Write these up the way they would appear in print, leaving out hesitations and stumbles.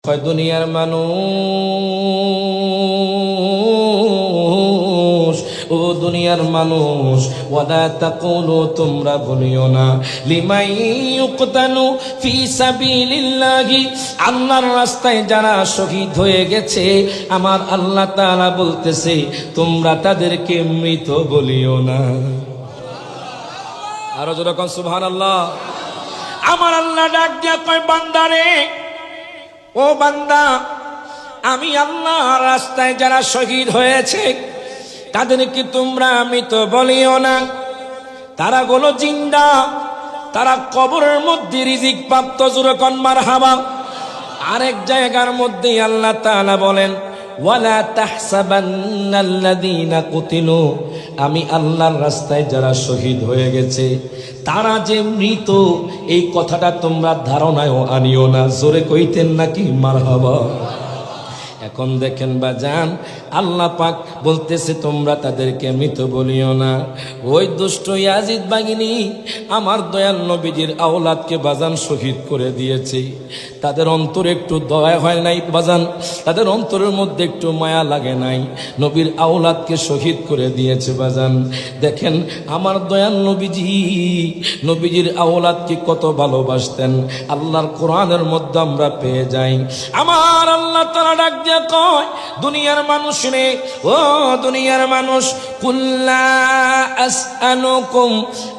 দুনিয়ার মানুষ, ও দুনিয়ার মানুষ, ওয়ালা তাকুলু, তোমরা বলিও না, লিমান ইউকতালু ফি সাবিলিল্লাহি, আল্লাহর রাস্তায় যারা শহীদ হয়ে গেছে, আমার আল্লাহ তাআলা বলতেছে তোমরা তাদেরকে মৃত বলিও না। আরো জোরে কোন সুবহানাল্লাহ। আমার আল্লাহ ডাক দিয়া কয়, বান্দারে, ও বান্দা, আমি আল্লাহর রাস্তায় যারা শহীদ হয়েছে তাদেরকে তোমরা মৃত বলিও না। তারা হলো জিন্দা, তারা কবরের মধ্যে রিজিক প্রাপ্ত। জোরে কোন মারহাবা। আরেক জায়গার মধ্যে আল্লাহ তাআলা বলেন, ওয়ালা তাহসাবান্নাল্লাযীনা কুতিলু, আমি আল্লাহর রাস্তায় যারা শহীদ হয়ে গেছে তারা যে মৃত, এই কথাটা তোমরা ধারণায়ও আনিও না। জোরে কইতেন নাকি মারহাবা। এখন দেখেন বাজান, আল্লাহ পাক বলতেছে তোমরা তাদেরকে মৃত বলিও না। ওই দুষ্ট ইয়াজিদ বাহিনী আমার দয়াল নবীজির আওলাদকে বাজান শহীদ করে দিয়েছে। তাদের অন্তরে একটু দয়া হয় নাই বাজান, তাদের অন্তরের মধ্যে একটু মায়া লাগে নাই। নবীর আওলাদকে শহীদ করে দিয়েছে বাজান। দেখেন আমার দয়াল নবীজির আওলাদকে কত ভালোবাসতেন, আল্লাহর কোরআনের মধ্যে আমরা পেয়ে যাই। আমার আল্লাহ তাআলা ডাক দিয়ে কয়, দুনিয়ার মানুষ রে, ও দুনিয়ার মানুষ, কুল্লা আসআলুকুম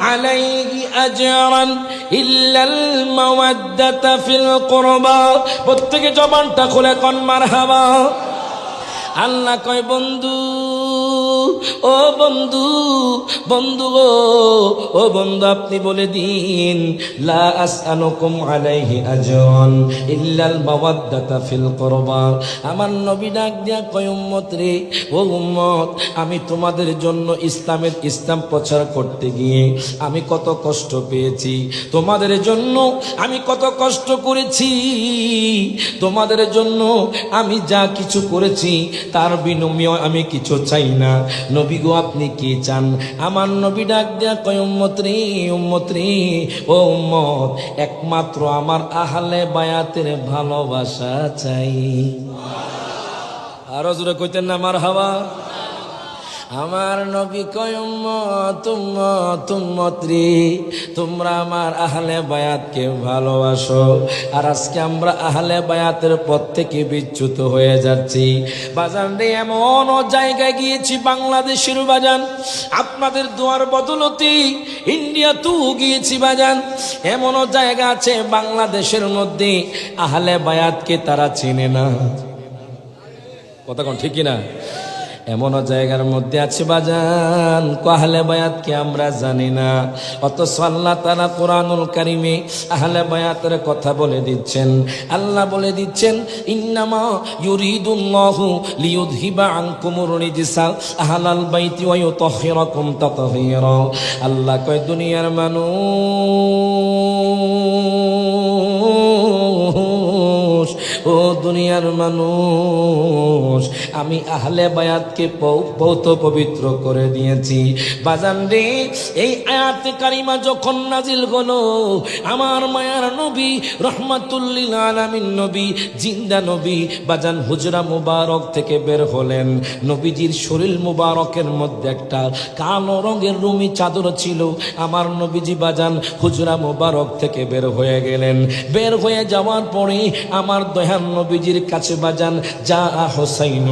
আলাইহি আজরান ইল্লাল মাওয়াদ্দাতা ফিল কুরবা। প্রত্যেকে জবানটা খুলে কোন মারহাবা। আল্লাহ কয়, বন্ধু, ও বন্ধু, বন্ধু গো, ও বন্ধু, আপনি বলে দিন, লা আসআলুকুম আলাইহি আজরান ইল্লাল মাওয়াদ্দাতা ফিল কুরবা। আমার নবী ডাক দিয়া কয়, উম্মত রে, ও উম্মত, আমি তোমাদের জন্য ইসলাম প্রচার করতে গিয়ে আমি কত কষ্ট পেয়েছি, তোমাদের জন্য আমি কত কষ্ট করেছি, তোমাদের জন্য আমি যা কিছু করেছি তার বিনিময়ে আমি কিছু চাই না। নবী গো, আপনি কি চান? আমার নবী ডাক দেয়া কয়, উম্মত রে, উম্মত রে, ও উম্মত, একমাত্র আমার আহলে বায়াতের ভালোবাসা চাই। আরো জোরে কইতেন না মারহাবা। আমার নবী কয়, উম্মত, উম্মত, উম্মত রে, তোমরা আমার আহলে বায়াতকে ভালোবাসো। আর আজকে আমরা আহলে বায়াতের পথ থেকে বিচ্যুত হয়ে যাচ্ছি বাজান রে। এমন জায়গায় গিয়েছি বাংলাদেশের বাজান, আপনাদের দোয়ার বদলতে ইন্ডিয়াতেও গিয়েছি বাজান। এমনও জায়গা আছে বাংলাদেশের মধ্যে আহলে বায়াতকে তারা চেনে না। কথা কোন ঠিক কিনা? এমন জায়গার মধ্যে আছে বাজান, আহলে বায়াতকে আমরা জানি না। অথচ আল্লাহ তাআলা কোরআনুল কারীমে আহলে বায়াতের কথা বলে দিচ্ছেন। আল্লাহ বলে দিচ্ছেন, ইন্নামা ইউরিদুল্লাহু লিইউযহিবা আনকুমুর রিজসা আহলাল বাইতি ওয়া ইউতাহহিরাকুম তাতহীরা। আল্লাহ কয়, দুনিয়ার মানুষ, ও দুনিয়ার মানুষ, আমি আহলে বায়াতকে বহুত পবিত্র করে দিয়েছি বাজান রে। এই আয়াতে কারিমা যখন নাজিল হলো, আমার মায়ার নবী রহমাতুল লিল আলামিন নবী, জিন্দা নবী বাজান হুজরা মুবারক থেকে বের হলেন। নবীজির শরীর মুবারকের মধ্যে একটা কালো রঙের রুমি চাদর ছিল। আমার নবীজি বাজান হুজরা মুবারক থেকে বের হয়ে গেলেন। বের হয়ে যাওয়ার পরে আমার দয়াল নবীজির কাছে বাজান যা হোসাইন,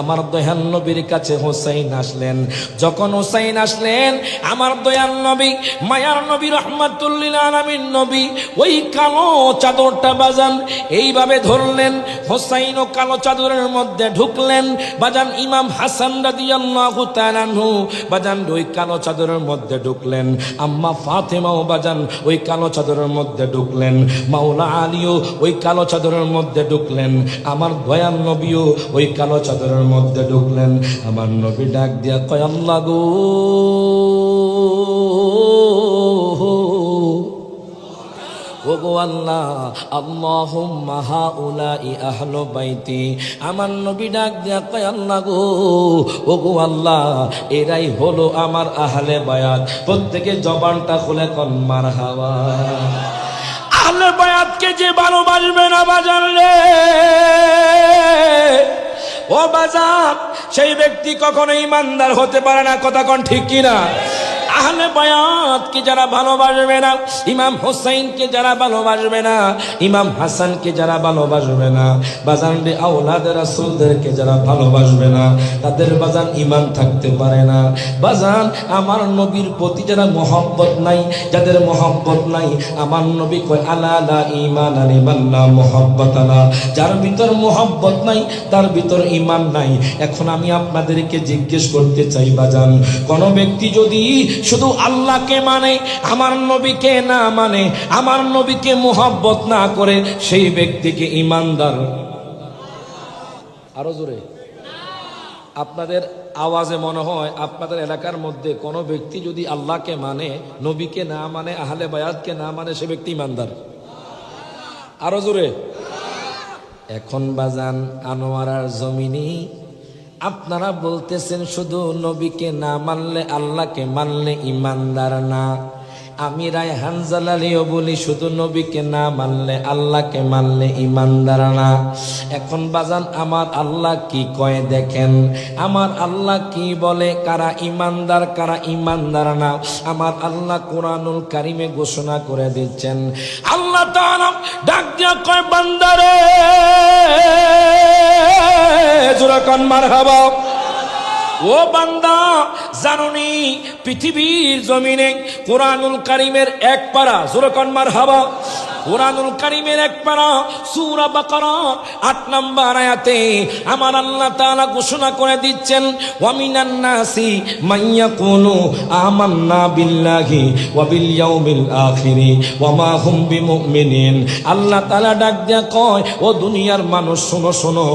আমার দয়াল নবীর কাছে হোসাইন আসলেন। যখন হোসাইন আসলেন, আমার দয়াল নবী মায়ার নবী রহমাতুল লিল আলামিন নবী ওই কালো চাদরটা বাজান এইভাবে ধরলেন। হোসাইন ও কালো চাদরের মধ্যে ঢুকলেন বাজান। ইমাম হাসান রাদিয়াল্লাহু তাআলা আনহু বাজান ওই কালো চাদরের মধ্যে ঢুকলেন। আম্মা ফাতেমাও বাজান ওই কালো চাদরের মধ্যে ঢুকলেন। মাওলা আলীও ওই কালো চাদরের মধ্যে ঢুকলেন। আমার দয়াল নবীও ওই কালো চাদরের মধ্যে ঢুকলেন। আমার নবী ডাক দিয়া কয়, আল্লাহ গো, ওগো আল্লাহ, আল্লাহুম্মা হাউলাই আহলু বাইতি। আমার নবী ডাক দিয়া কয়, আল্লাহ গো, ওগো আল্লাহ, এরাই হলো আমার আহলে বায়াত। প্রত্যেকে জবানটা খুলে কোন মারহাবা। আহলে বায়াতকে যে ভালোবাসবে না বাজান রে, বাজার, সেই ব্যক্তি কখনো ইমানদার হতে পারে না। কথা কোন ঠিক কিনা? আহলে বায়াতকে যারা ভালোবাসবে না, ইমাম হোসেনকে যারা ভালোবাসবে না, ইমাম হাসানকে যারা ভালোবাসবে না, বাজান রে আওলাদ রাসূলদেরকে যারা ভালোবাসবে না, তাদের বাজান ঈমান থাকতে পারে না। বাজান আমার নবীর প্রতি যারা মহব্বত নাই, যাদের মহব্বত নাই, আমার নবী কয় আলা লা ঈমান লিমান লা মুহাব্বত লা, যার ভিতর মহব্বত নাই তার ভিতর ঈমান নাই। এখন আমি আপনাদেরকে জিজ্ঞেস করতে চাই বাজান, কোন ব্যক্তি যদি শুধু আল্লাহকে মানে, আমার নবীকে না মানে, আমার নবীকে মুহাব্বত না করে, সেই ব্যক্তিকে ঈমানদার? আরো জোরে। আপনাদের আওয়াজে মনে হয় আপনাদের এলাকার মধ্যে কোনো ব্যক্তি যদি আল্লাহকে মানে, নবীকে না মানে, আহলে বায়াতকে না মানে, সে ব্যক্তি ঈমানদার। আরো জোরে। এখন বাজান আনোয়ারার জমিনে আপনারা বলতেছেন শুধু নবীকে না মানলে, আল্লাহকে মানলে ঈমানদার না। আমি রায়হান জালালিও বলি শুধু নবীকে না মানলে, আল্লাহকে মানলে ঈমানদার না। এখন বাজান আমার আল্লাহ কি কয় দেখেন, আমার আল্লাহ কি বলে, কারা ঈমানদার কারা ঈমানদার না। আমার আল্লাহ কোরআনুল কারিমে ঘোষণা করে দিচ্ছেন। আল্লাহ তাআলা ডাক দিয়া কয় বান্দারে, জোরে কোন মারহাবা। ও বান্দা, জানুনি পৃথিবীর জমিনে কোরআনুল কারিমের এক পারা, জোরে কোন মারহাবা, কোরআনুল কারিমের এক পারা সূরা বাকারা ৮ নম্বর আয়াতে আমার আল্লাহ তাআলা ঘোষণা করে দিচ্ছেন, ওয়া মিনান নাসি মাইয়াকুলু আমান্না বিল্লাহি ওয়া বিল ইয়াউমিল আখিরি ওয়া মা হুম বিমুমিনিন। আল্লাহ তাআলা ডাক দিয়া কয়, ও দুনিয়ার মানুষ শোনো শোনো,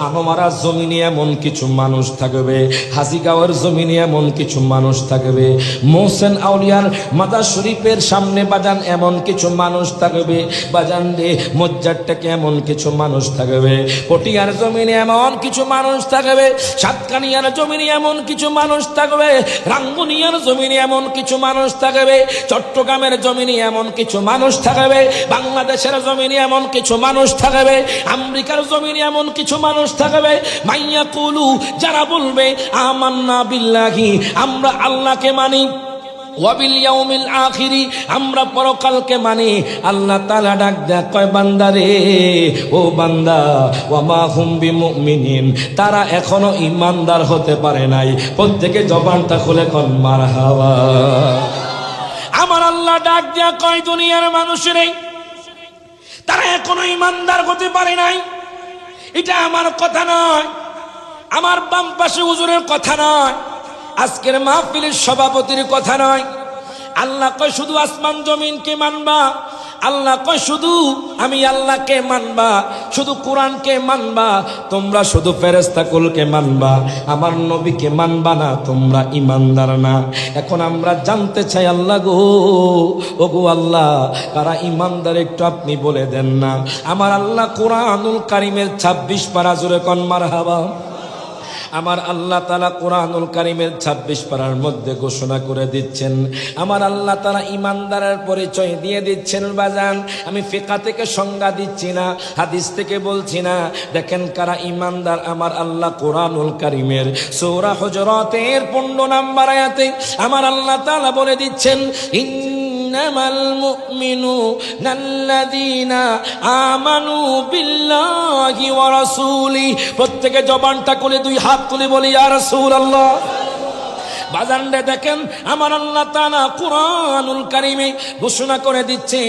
আনোয়ারার জমিনে এমন কিছু মানুষ থাকবে, হাজীগাঁওয়ের জমিনে এমন কিছু মানুষ থাকবে, মোহসেন আউলিয়ার মাজার শরীফের সামনে বাজান এমন কিছু মানুষ থাকবে, বাজান রে মজ্জারটাকে এমন কিছু মানুষ থাকবে, পটিয়ার জমিনে এমন কিছু মানুষ থাকবে, সাতকানিয়ার জমিনে এমন কিছু মানুষ থাকবে, রাঙ্গুনিয়ার জমিনে এমন কিছু মানুষ থাকবে, চট্টগ্রামের জমিনে এমন কিছু মানুষ থাকবে, বাংলাদেশের জমিনে এমন কিছু মানুষ থাকবে, আমেরিকার জমিনে এমন কিছু মানুষ থাকবে। মাইয়া কুলু, যারা বলবে আমান্না বিল্লাহি, আমরা আল্লাহকে মানি, ওয়াবিল ইয়াউমিল আখিরি, আমরা পরকালকে মানি। আল্লাহ তাআলা ডাক দেয় কয় বান্দারে, ও বান্দা, ওয়া মা হুম বিমুমিনিন, তারা এখনো ঈমানদার হতে পারে নাই। প্রত্যেকে জবানটা খুলে কোন মারহাবা। আমার আল্লাহ ডাক দেয় কয় দুনিয়ার মানুষেরে, তারা এখনো ঈমানদার হতে পারে নাই। এটা আমার কথা নয়, আমার বাম পাশে হুজুরের কথা নয়, আজকের মাহফিলের সভাপতির কথা নয়। আল্লাহ কয় শুধু আসমান জমিনকে মানবা, আল্লাহ কয় শুধু আমি আল্লাহকে মানবা, শুধু কোরআনকে মানবা, তোমরা শুধু ফেরেশতা কুলকে মানবা, আমার নবীকে মানবা না, তোমরা ঈমানদার না। এখন আমরা জানতে চাই আল্লাহ গো, ও গো আল্লাহ, কারা ঈমানদার একটু আপনি বলে দেন না। আমার আল্লাহ কোরআনুল কারিমের 26 পারা, জোরে কোন মারহাবা। আমার আল্লাহ তাআলা কোরআনুল কারিমের 26 পারার মধ্যে ঘোষণা করে দিচ্ছেন, আমার আল্লাহ তাআলা ঈমানদারের পরিচয় দিয়ে দিচ্ছেন। বাজান আমি ফিকহ থেকে সংজ্ঞা দিচ্ছি না, হাদিস থেকে বলছি না। দেখেন কারা ঈমানদার, আমার আল্লাহ কোরআনুল কারিমের সূরা হুজুরাতের 15 নম্বর আয়াতে আমার আল্লাহ তাআলা বলে দিচ্ছেন, ইন্নামাল মুমিনুনা আল্লাযীনা আমানু বিল্লাহি ওয়া রাসূলি। প্রত্যেকে জবানটা খুলে দুই হাত তুলে বলি ইয়া রাসূলুল্লাহ। বাজানরে দেখেন আমার আল্লাহ তাআলা কোরআনুল কারিমে ঘোষণা করে দিচ্ছে,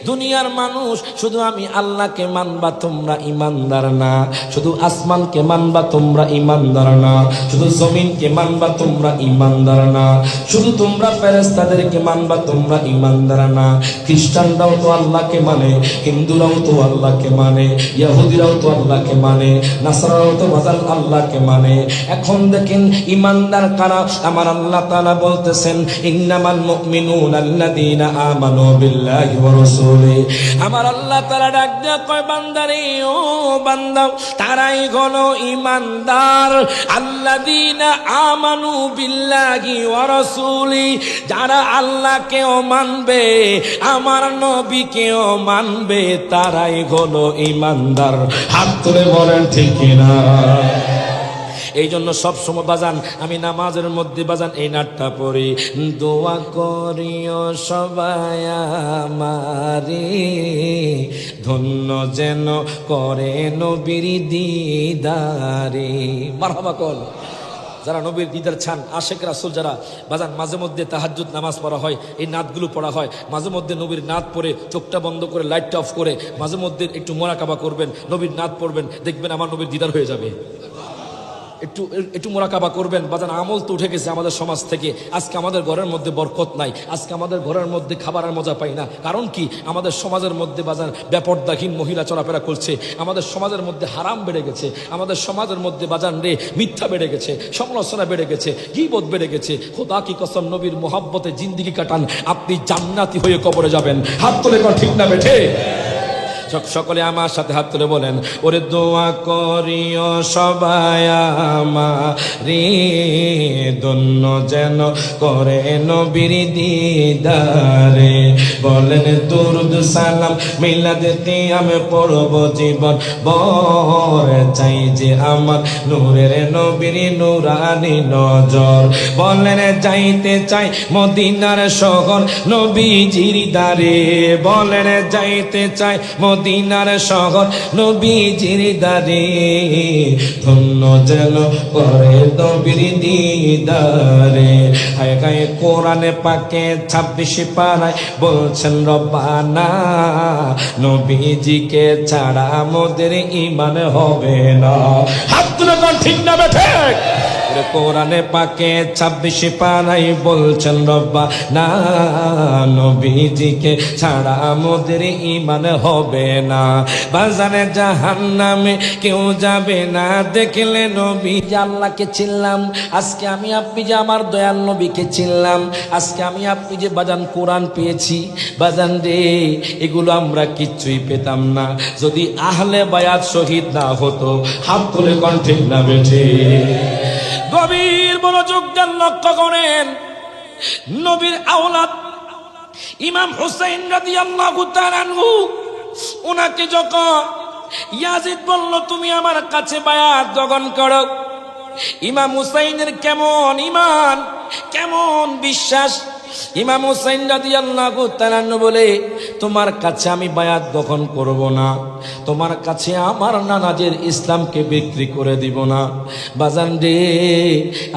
দুনিয়ার মানুষ শুধু আমি আল্লাহকে মানবা, তোমরা ঈমানদার না, শুধু আসমানকে মানবা, তোমরা ঈমানদার না, শুধু জমিনকে মানবা, তোমরা ঈমানদার না, শুধু তোমরা ফেরেশতাদেরকে মানবা, তোমরা ঈমানদার না। খ্রিস্টানরাও তো আল্লাহকে মানে, হিন্দুরাও তো আল্লাহকে মানে, ইহুদিরাও তো আল্লাহকে মানে, নাসারাও তো বাজান আল্লাহকে মানে। এখন দেখেন ঈমানদার কারা, আমার আল্লাহ তাআলা বলতেছেন, ইন্নামাল মুমিনুনা আল্লাযীনা আমানু বিল্লাহি ওয়া রাসূলিহি। আমার আল্লাহ তাআলা ডাক দিয়ে কয় বান্দারে, ও বান্দা, তারাই হলো ঈমানদার, আল্লাযীনা আমানু বিল্লাহি ওয়া রাসূলিহি, যারা আল্লাহকেও মানবে, আমার নবীকেও মানবে, তারাই হলো ঈমানদার। হাত তুলে বলেন ঠিক কিনা। এই জন্য সবসময় বাজান আমি নামাজের মধ্যে বাজান এই নাটটা পড়ি, দোয়া করিও সবাই আমারে, ধন্য যেন করে নবীর দিদারে। মারহাবা কল। যারা নবীর দিদার চান, আশেক রাসূল যারা বাজান, মাঝে মধ্যে তাহাজ্জুদ নামাজ পড়া হয়, এই নাতগুলো পড়া হয়, মাঝে মধ্যে নবীর নাত পড়ে চোখটা বন্ধ করে লাইটটা অফ করে মাঝে মধ্যে একটু মোরাকাবা করবেন, নবীর নাত পড়বেন, দেখবেন আমার নবীর দিদার হয়ে যাবে। একটু একটু মোরাকাবা করবেন বাজান। আমল তো উঠে গেছে আমাদের সমাজ থেকে। আজকে আমাদের ঘরের মধ্যে বরকত নাই, আজকে আমাদের ঘরের মধ্যে খাবারের মজা পাই না। কারণ কি? আমাদের সমাজের মধ্যে বাজান বেপরদাহীন মহিলা চলাফেরা করছে, আমাদের সমাজের মধ্যে হারাম বেড়ে গেছে, আমাদের সমাজের মধ্যে বাজান রে মিথ্যা বেড়ে গেছে, সমালোচনা বেড়ে গেছে, গীবত বেড়ে গেছে। খোদা কি কসম, নবীর মোহাব্বতে জিন্দেগি কাটান, আপনি জান্নাতি হয়ে কবরে যাবেন। হাত তুলে কোন ঠিক না বেঠে? সকলে আমার সাথে হাত তুলে বলেন, ওরে দোয়া করিও সবাই আমারে, ধন্য যেন করে নবীর দিদারে। বলেন দুরুদ সালাম মিলাদ কিয়াম পড়ব জীবন ভর, চাই যে আমার নূরের নবীর নূরানি নজর। বলেন যাইতে চাই মদিনার শহর নবীজির দারে, বলেন যাইতে চাই মদিনার শহর নবীজির দারে, ধন্য যেন করে নবীর দিদারে। হায় গায়ে কোরআনে পাকে 26 পারায় বলছেন রব্বানা, নবীজিকে ছাড়া মোদের ঈমান হবে না। হাত তুলে কোন ঠিক না বেঠে? কোরআনে পাকে 26 পারায় বলছেন রব্বানা, নবীজিকে ছাড়া মোদের ঈমান হবে না। বাজারে জাহান্নামে কেউ যাবে না দেখলে নবী। আল্লাহকে চিনলাম আজকে আমি আপনি, যে আমার দয়াল নবীকে চিনলাম আজকে আমি আপনি, যে বাজান কোরআন পেয়েছি বাজান রে, এগুলো আমরা কিচ্ছুই পেতাম না যদি আহলে বায়াত শহীদ না হতো। হাত তুলে কোন ঠিক না বেঠে? গভীর মনোযোগ দেন, লক্ষ্য করেন, নবীর আওলাদ ইমাম হুসাইন রাদিয়াল্লাহু তাআলা আনহু, ওনাকে যখন ইয়াজিদ বলল তুমি আমার কাছে বায়াত গ্রহণ করো, ইমাম হুসাইনের কেমন ঈমান, কেমন বিশ্বাস। ইমাম হুসাইন রাদিয়াল্লাহু তাআলা বলে, তোমার কাছে আমি বায়াত গ্রহণ করব না, তোমার কাছে আমার নানাজের ইসলামকে বিক্রি করে দিব না। বাজান রে,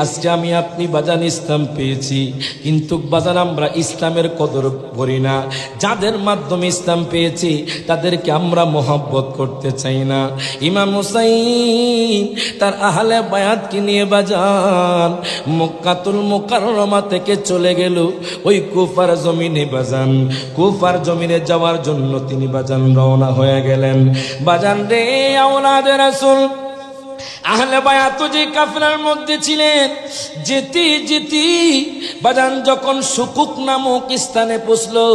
আজকে আমি আপনি বাজান ইসলাম পেয়েছি, কিন্তু বাজান আমরা ইসলামের কদর করি না। যাদের মাধ্যমে ইসলাম পেয়েছি তাদেরকে আমরা মহব্বত করতে চাই না। ইমাম হুসাইন তার আহলে বায়াতকে নিয়ে বাজান মক্কাতুল মুকাররমা থেকে চলে গেল ওই কুফার জমিনে। বাজান কুফার জমিনে যাওয়ার জন্য তিনি বাজান রওনা হয়ে গেলেন। বাজান রে, আওলাদে রাসূল আহলে বায়াত যে কাফেলার মধ্যে ছিলেন, যেতে যেতে বাজান যখন সুকুক নামক স্থানে পৌঁছলো,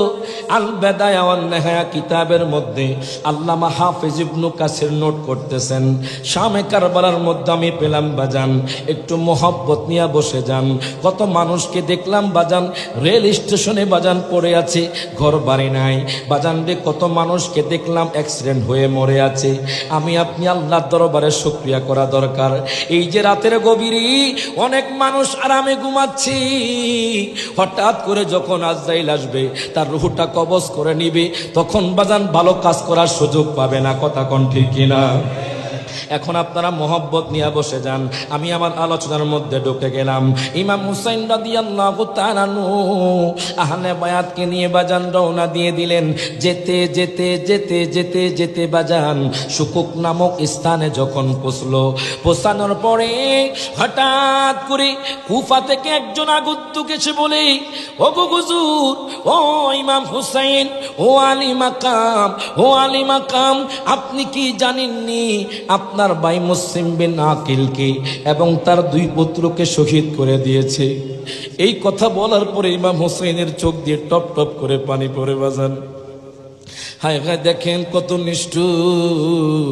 আল বেদায়া ওয়ান নেহায়া কিতাবের মধ্যে আল্লামা হাফেজ ইবনে কাসির নোট করতেছেন, শামে কারবালার মধ্যে আমি পেলাম বাজান একটু মোহব্বত নিয়ে বসে যান। কত মানুষকে দেখলাম বাজান রেল স্টেশনে বাজান পড়ে আছে, ঘর বাড়ি নাই। বাজান রে, কত মানুষকে দেখলাম অ্যাক্সিডেন্ট হয়ে মরে আছে। আমি আপনি আল্লাহর দরবারে শুকরিয়া করা দরকার। এই যে রাতের গভীরে অনেক মানুষ আরামে ঘুমাচ্ছে, হঠাৎ করে যখন আজরাইল আসবে তার রূহটা কবজ করে নিবে, তখন বাজান ভালো কাজ করার সুযোগ পাবে না। কথা কোন ঠিক কিনা? এখন আপনারা মোহব্বত নিয়ে বসে যান, আমি আমার আলোচনার মধ্যে ঢুকে গেলাম। ইমাম হুসাইন রাদিয়াল্লাহু তাআলা আহলে বায়াতকে নিয়ে বাজান রওনা দিয়ে দিলেন। যেতে যেতে যেতে যেতে যেতে বাজান সুকুক নামক স্থানে যখন পৌঁছানোর পরে হঠাৎ করে কুফা থেকে একজন আগন্তুক এসে বলে, ও গো হুজুর, ও ইমাম হুসাইন, ও আলী মাকাম, ও আলী মাকাম, আপনি কি জানেননি আপনার ভাই মুসলিম বিন আকিলকে এবং তার 2 পুত্রকে শহীদ করে দিয়েছে? এই কথা বলার পরে ইমাম হুসাইনের চোখ দিয়ে টপ টপ করে পানি পড়ে বাজান। হায় হায়, দেখেন কত নিষ্ঠুর।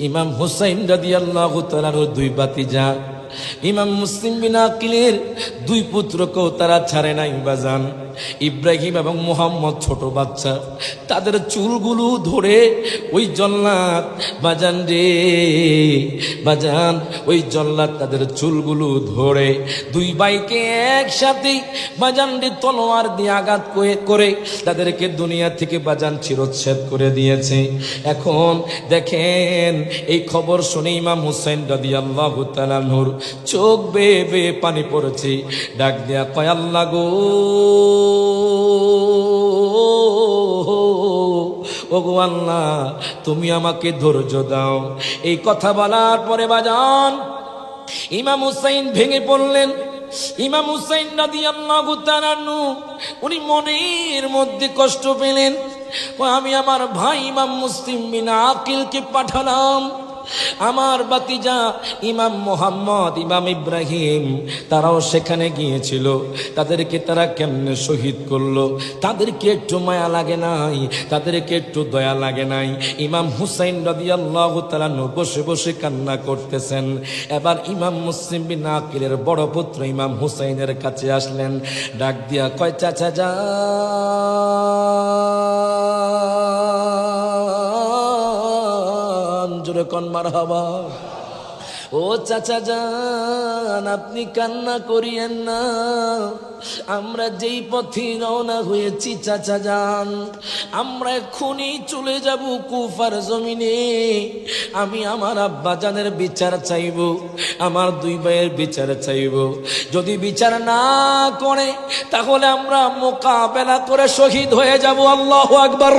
ইমাম হুসাইন রাদিয়াল্লাহু তাআলার 2 ভাতিজা ইমাম মুসলিম বিন আকিলের 2 পুত্রকেও তারা ছাড়ে নাই বাজান। ইব্রাহিম এবং মুহাম্মদ ছোট বাচ্চা, তাদের চুলগুলো ধরে ওই জল্লাদ বাজান রে বাজান, ওই জল্লাদ তাদের চুলগুলো ধরে দুই ভাইকে একসাথে বাজান রে তলোয়ার দিয়ে আঘাত করে তাদেরকে দুনিয়া থেকে বাজান চিরচ্ছেদ করে দিয়েছে। এখন দেখেন এই খবর শুনে ইমাম হুসাইন রাদিয়াল্লাহু তাআলা আনহুর চোখ বেয়ে বেয়ে পানি পড়েছে। ডাক দিয়া কয়, আল্লাহ গো, ওগো আল্লাহ, তুমি আমাকে ধৈর্য দাও। এই কথা বলার পরে বাজান ইমাম হুসাইন ভেঙে পড়লেন। ইমাম হুসাইন রাদিয়াল্লাহু তাআলা আনহু উনি মনের মধ্যে কষ্ট পেলেন। আমি আমার ভাই ইমাম মুসলিম বিন আকিলকে পাঠালাম, আমার বাতিজা ইমাম মোহাম্মদ, ইমাম ইব্রাহিম তারাও সেখানে গিয়েছিল, তাদেরকে তারা কেমনে শহীদ করলো, তাদেরকে একটু মায়া লাগে নাই, তাদেরকে একটু দয়া লাগে নাই। ইমাম হুসাইন রাদিয়াল্লাহু তাআলা বসে বসে কান্না করতেছেন। এবার ইমাম মুসলিম বিন আকিলের বড় পুত্র ইমাম হুসাইনের কাছে আসলেন, ডাক দিয়া কয়, চাচা যা জোরে কোন মারহাবা। ও চাচা যান, আপনি কান্না করিয়েন না, আমরা যেই পথে রওনা হয়েছি চাচা যান, আমরা এখনই চলে যাব কুফার জমিনে। আমি আমার আব্বা জানের বিচার চাইব, আমার দুই ভাইয়ের বিচার চাইব। যদি বিচার না করে তাহলে আমরা মোকাবেলা করে শহীদ হয়ে যাব। আল্লাহু আকবার।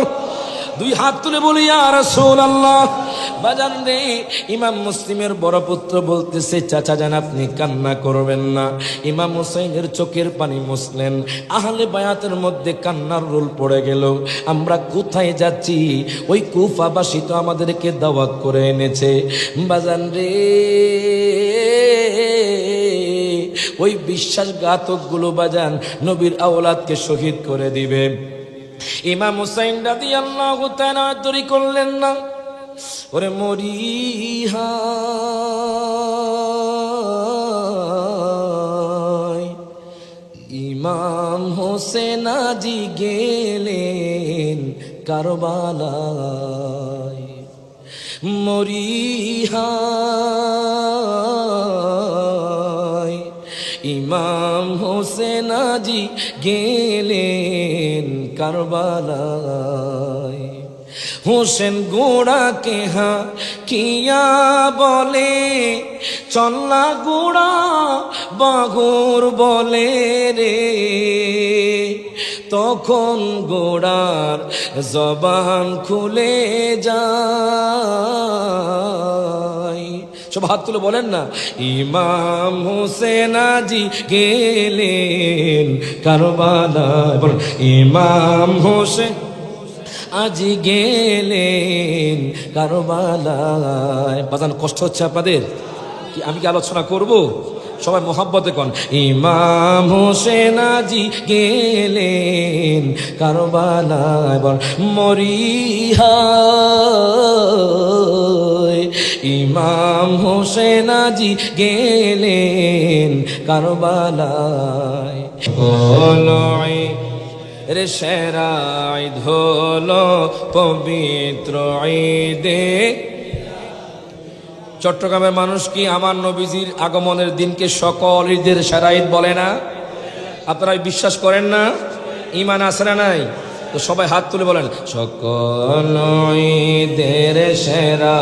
দুই হাত তুলে বলি, ইয়া রাসূলুল্লাহ। বাজান রে, ইমাম মুসলিমের বড় পুত্র বলতেছে, চাচা জান আপনি কান্না করবেন না। ইমাম হুসাইনের চোখের পানি মুছলেন। আহলে বায়াতের মধ্যে কান্নার রোল পড়ে গেল। আমরা কোথায় যাচ্ছি? ওই কুফাবাসী তো আমাদেরকে দাওয়াত করে এনেছে। বাজান রে, ওই বিশ্বাসঘাতক গুলো বাজান নবীর আওলাদকে শহীদ করে দিবে। ইমাম হুসাইন রাদিয়াল্লাহু তাআলা দেরি করলেন না। ওরে মরিহা ইমাম হোসেন আজি গেলেন কারবালায়, মরিহা ইমাম হোসেন আজি গেলেন কারবালায়। হোসেন গোড়া কেহা কিয়া বলে, চল্লা গোড়া বাঘুর বলে রে। তখন গোড়ার জবান খুলে যায়। সব হাত তুলে বলেন না, ইমাম হোসেন আজি গেলেন কারবালায়। বলেন, ইমাম হোসেন আজি গেলেন কারবালায়। বাজান কষ্ট হচ্ছে আপনাদের? কি আমি কি আলোচনা করব? সবাই মোহাব্বতে কন, ইমাম হোসেন আজি গেলেন কারবালায়। বল, মরিহা ইমাম হোসেন আজি গেলেন কারবালায়। রে সেরা ঈদ হলো পবিত্র ঈদে। চট্টগ্রামের মানুষ কি আমার নবীজির আগমনের দিনকে সকল ঈদের সেরা ঈদ বলে না? আপনারা বিশ্বাস করেন না? ঈমান আছে না নাই? তো সবাই হাত তুলে বলেন, সকল ঈদের সেরা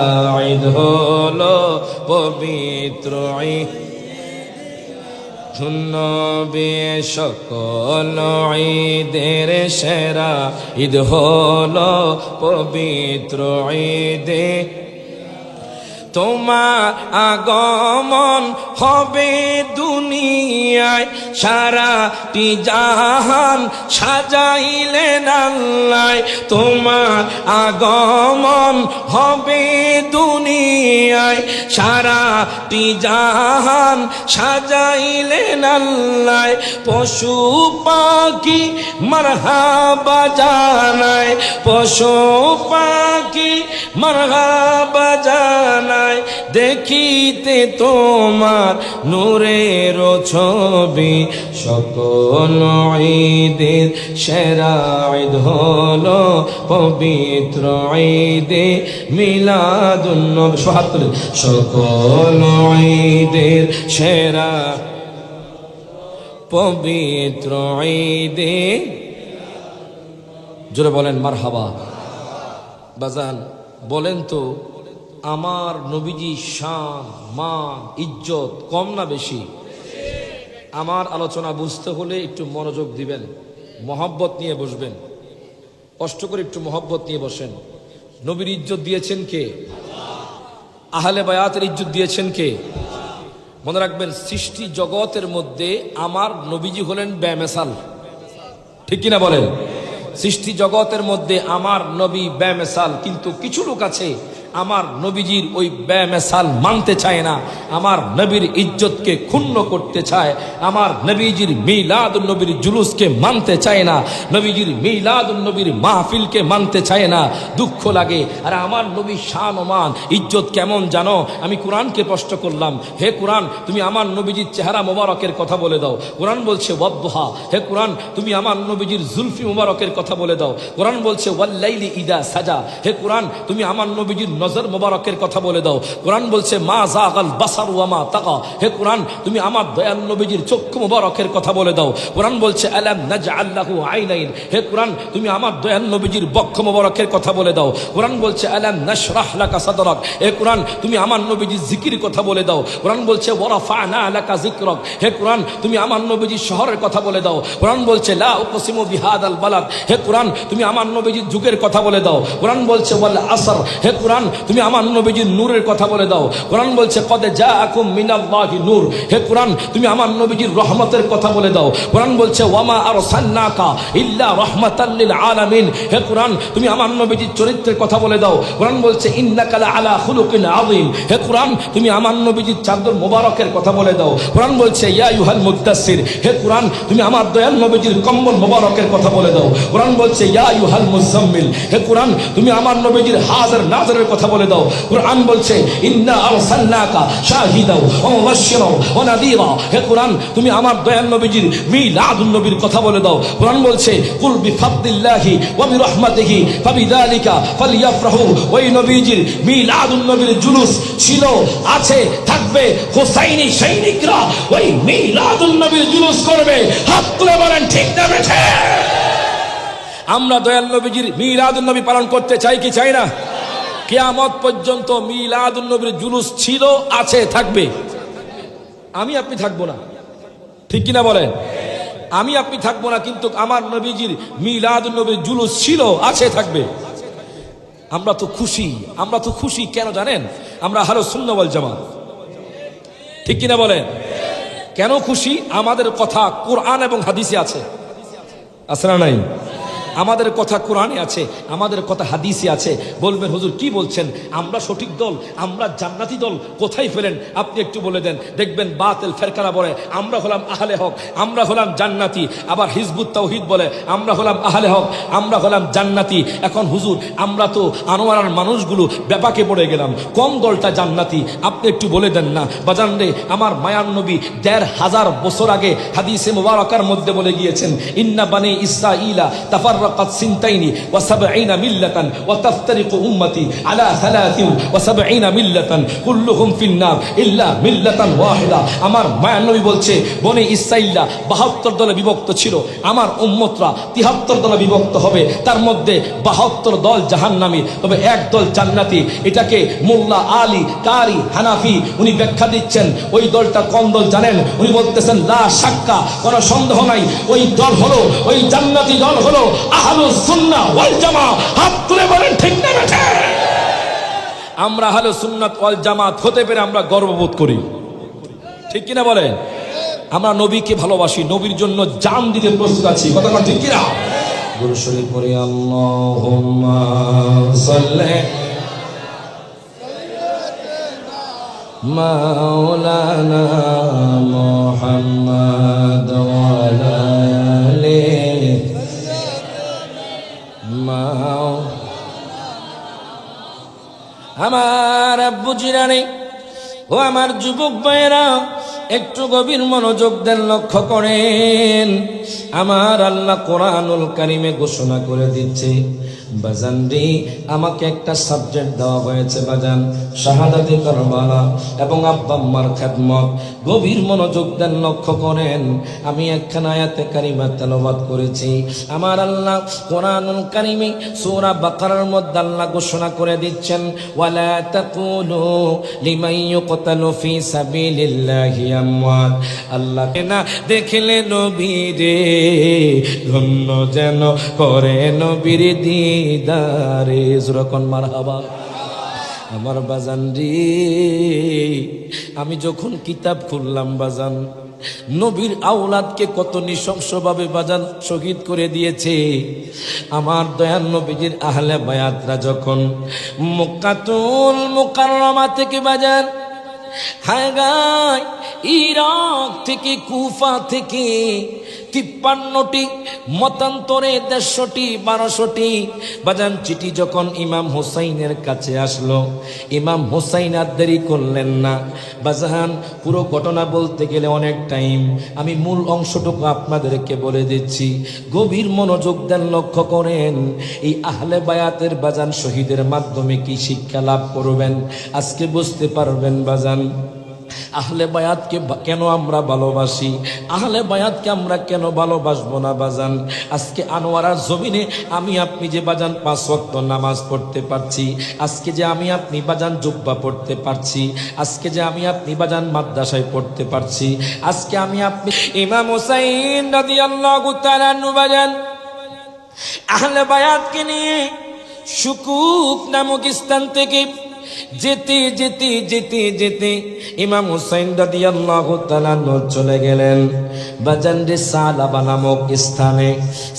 ঈদ হলো পবিত্র ঈদ। নবী সকল ঈদের সেরা ঈদ হলো পবিত্র ঈদে। তোমার আগমন হবে দুনিয়ায়, সারাটি জাহান সাজাইলেন আল্লাহ। তোমার আগমন হবে দুনিয়ায়, সারাটি জাহান সাজাইলেন আল্লাহ। পশু পাখি মারহাবা জানায়, পশু পাখি মারহাবা জানায়। দেখিতে তোমার নূরের ছবি সকল ঈদের সেরা ঈদ হলো পবিত্র ঈদে মিলাদুন নবী। সোহাতুল সকল ঈদের সেরা পবিত্র ঈদে, জোরে বলেন মারহাবা। বাজান বলেন তো, আমার নবীজি শান মান ইজ্জত কম না বেশি? আমার আলোচনা বুঝতে হলে একটু মনোযোগ দিবেন, মহব্বত নিয়ে বসবেন, কষ্ট করে একটু মহব্বত নিয়ে বসেন। নবীর ইজ্জত দিয়েছেন কে? আহলে বায়াতের ইজ্জত দিয়েছেন কে? মনে রাখবেন, সৃষ্টি জগতের মধ্যে আমার নবীজি হলেন বেমেসাল, ঠিক কিনা বলেন? সৃষ্টি জগতের মধ্যে আমার নবী বেমেসাল, কিন্তু কিছু লোক আছে আমার নবীজির ওই বেমেসাল মানতে চায় না, আমার নবীর ইজ্জতকে ক্ষুণ্ণ করতে চায়, আমার নবীজির মিলাদুন নবীর জুলুসকে মানতে চায় না, নবীজির মিলাদুন নবীর মাহফিলকে মানতে চায় না। দুঃখ লাগে। আর আমার নবীর শান ও মান ইজ্জত কেমন জানো? আমি কোরআনকে প্রশ্ন করলাম, হে কোরআন তুমি আমার নবীজির চেহারা মোবারকের কথা বলে দাও। কোরআন বলছে ওয়াদ্দুহা। হে কোরআন তুমি আমার নবীজির জুলফি মোবারকের কথা বলে দাও। কোরআন বলছে ওয়াল্লাইলি ইদা সাজা। হে কোরআন তুমি আমার নবীজির নজর মোবারকের কথা বলে দাও। কোরআন বলছে মা যাগাল বাসার ওয়া মা তাকা। হে কোরআন তুমি আমার দয়াল নবীজির চক্ষু মোবারকের কথা বলে দাও। কোরআন বলছে আলাম নাজআল লাহু আইনাইন। হে কোরআন তুমি আমার দয়াল নবীজির বক্ষ মোবারকের কথা বলে দাও। কোরআন বলছে আলাম নাশরাহ লাকা সাদরাক। হে কোরআন তুমি আমার নবীজির জিকির কথা বলে দাও। কোরআন বলছে ওয়ারাফা'না লাকা যিকরাক। হে কোরআন তুমি আমার নবীজির শহরের কথা বলে দাও। কোরআন বলছে লা উকসিমু বিহাদাল বালাদ। হে কোরআন তুমি আমার নবীজির যুগের কথা বলে দাও। কোরআন বলছে ওয়াল আসর। হে কোরআন তুমি আমার নবীজির নূরের কথা বলে দাও। কোরআন বলছে কদ জাআকুম মিনাল্লাহি নূর। হে কোরআন তুমি আমার নবীজির রহমতের কথা বলে দাও। কোরআন বলছে ওয়ামা আরসালনাকা ইল্লা রাহমাতাল লিল আলামিন। হে কোরআন তুমি আমার নবীজির চরিত্রের কথা বলে দাও। কোরআন বলছে ইন্নাকা আলা খুলুকিন আযীম। হে কোরআন তুমি আমার নবীজির চাদর মোবারকের কথা বলে দাও। কোরআন বলছে ইয়া আইয়ুহাল মুদ্দাসসির। হে কোরআন তুমি আমার দয়াল নবীজির কম্বল মোবারকের কথা বলে দাও। কোরআন বলছে ইয়া আইয়ুহাল মুজাম্মিল। হে কোরআন তুমি আমার নবীজির হাজার নাজরের কথা বলে দাও। কোরআন বলছে ইন্না আরসালনাকা শাহিদাও ওয়া মুবাশশিরাও ওয়া নাযীরা। হে কোরআন তুমি আমার দয়াল নবীজির মিলাদুন নবীর কথা বলে দাও। কোরআন বলছে কুল বিফাদলিল্লাহি ওয়া বিরহমাতিহি ফাবিযালিকা ফালইফরাহু। ওই নবীজির মিলাদুন নবীর জুলুস ছিল, আছে, থাকবে। হুসাইনি সৈনিকরা ওই মিলাদুন নবীর জুলুস করবে। হাত তুলে বলেন ঠিক না বেঠে? আমরা দয়াল নবীজির মিলাদুন নবী পালন করতে চাই কি চাই না? কিয়ামত পর্যন্ত মিলাদুন নবীর জুলুস ছিল, আছে, থাকবে। আমি আপনি থাকবো না, ঠিক কিনা বলেন? আমি আপনি থাকবো না, কিন্তু আমার নবীজির মিলাদুন নবীর জুলুস ছিল, আছে, থাকবে। আমরা তো খুশি। আমরা তো খুশি কেন জানেন? আমরা আহলুস সুন্নাহ ওয়াল জামাত, ঠিক কিনা বলেন? কেন খুশি? আমাদের কথা কোরআন এবং হাদিসে আছে। আছে না নাই? আমাদের কথা কোরআনে আছে, আমাদের কথা হাদিসে আছে। বলবেন হুজুর কি বলছেন? আমরা সঠিক দল, আমরা জান্নাতি দল কোথায় ফেলেন? আপনি একটু বলে দেন, দেখবেন বাতিল ফেরকারা বলে আমরা হলাম আহলে হক, আমরা হলাম জান্নাতি। আবার হিজবুত তাওহীদ বলে আমরা হলাম আহলে হক, আমরা হলাম জান্নাতি। এখন হুজুর আমরা তো আনোয়ারার মানুষগুলো ব্যাপাকে পড়ে গেলাম, কোন দলটা জান্নাতি? আপনি একটু বলে দেন না। বাজান রে, আমার মায়ার নবী ১৫০০ বছর আগে হাদিসে মুবারাকার মধ্যে বলে গিয়েছেন ইন্না বানি ইসরাঈলা তাফাররাকাত সিনতাইনি ওয়া সাবঈনা মিল্লাতান ওয়া তাফতারিকু উম্মতি আলা ৭৩ মিল্লাতান কুল্লুহুম ফিন্নার ইল্লা মিল্লাতান ওয়াহিদা। আমার মায়ার নবী বলছে বনি ইসরাঈলা ৭২ দলে বিভক্ত ছিল, আমার উম্মতরা ৭৩ দলে বিভক্ত হবে। তার মধ্যে ৭২ দল জাহান্নামী, তবে এক দল জান্নাতি। এটাকে মোল্লা আলী কারি হানাফি উনি ব্যাখ্যা দিচ্ছেন। ওই দলটা কোন দল জানেন? উনি বলতেছেন লা শাক্কা, কোনো সন্দেহ নাই, ওই দল হলো, ওই জান্নাতি দল হলো আহলুস সুন্নাহ ওয়াল জামাত। হাত তুলে বলেন ঠিক না বেঠে? আমরা আহলুস সুন্নাত ওয়াল জামাত হতে পেরে আমরা গর্ববোধ করি, ঠিক কিনা বলেন? আমরা নবীকে ভালোবাসি, নবীর জন্য জান দিতে প্রস্তুত আছি। কথা বলেন ঠিক কিনা? দুরূদ শরীফ পড়ি আল্লাহুম্মা সাল্লি মাওলানা মুহাম্মদ ওয়া আলা আলিহি আমার আব্বু জিরানি ও আমার যুবক ভাইয়েরা, একটু গভীর মনোযোগ দেন, লক্ষ্য করেন। আমার আল্লাহ কোরআনুল কারিমে ঘোষণা করে দিচ্ছে, বাজান রে, আমাকে একটা সাবজেক্ট দেওয়া হয়েছে বাজান, শাহাদাতে কারবালা এবং আব্বা আম্মার খেদমত। গভীর মনোযোগ দেন, লক্ষ্য করেন। আমি একখানা আয়াতে কারিমা তেলাওয়াত করেছি। আমার আল্লাহ কোরআনুল কারিমে সূরা বাকারার মধ্যে আল্লাহ ঘোষণা করে দিচ্ছেন, ওয়ালা তাকুলু লিমান ইউকতালু ফি সাবিলিল্লাহি আমওয়াত। আল্লাহকে না দেখলে নবীরে ধন্য যেন করে নবীর দিদারে। যখন মারহাবা। আমার বাজান রে, আমি যখন কিতাব খুললাম বাজান, নবীর আওলাদকে কত নৃশংসভাবে বাজান শহীদ করে দিয়েছে। আমার দয়াল নবীজির আহলে বায়াতরা যখন মক্কাতুল মুকাররমা থেকে বাজান, হায় গায়, ইরাক থেকে, কুফা থেকে 53টি মতান্তরে 150টি 1200টি বাজান চিঠি যখন ইমাম হোসাইনের কাছে আসলো, ইমাম হোসাইন আর দেরি করলেন না বাজান। পুরো ঘটনা বলতে গেলে অনেক টাইম, আমি মূল অংশটুকু আপনাদেরকে বলে দিচ্ছি। গভীর মনোযোগ দেন, লক্ষ্য করেন। এই আহলে বায়াতের বাজান শহীদের মাধ্যমে কি শিক্ষা লাভ করবেন আজকে বুঝতে পারবেন বাজান। আহলে বায়াতকে কেন আমরা ভালোবাসি, আহলে বায়াতকে আমরা কেন ভালোবাসবো না বাজান। আজকে আনোয়ারার জমিনে আমি আপনি যে বাজান 5 ওয়াক্ত নামাজ পড়তে পারছি, আজকে যে আমি আপনি বাজান জুব্বা পড়তে পারছি, আজকে যে আমি আপনি বাজান মাদ্রাসায় পড়তে পারছি, আজকে আমি আপনি ইমাম হুসাইন রাদিয়াল্লাহু তাআলা আনহু বাজান আহলে বায়াতকে নিয়ে শুকুক নামক স্থান থেকে যেতে যেতে যেতে যেতে ইমাম হুসাইন রাদিয়াল্লাহু তাআলা চলে গেলেন বাজান রে সালাবা নামক স্থানে।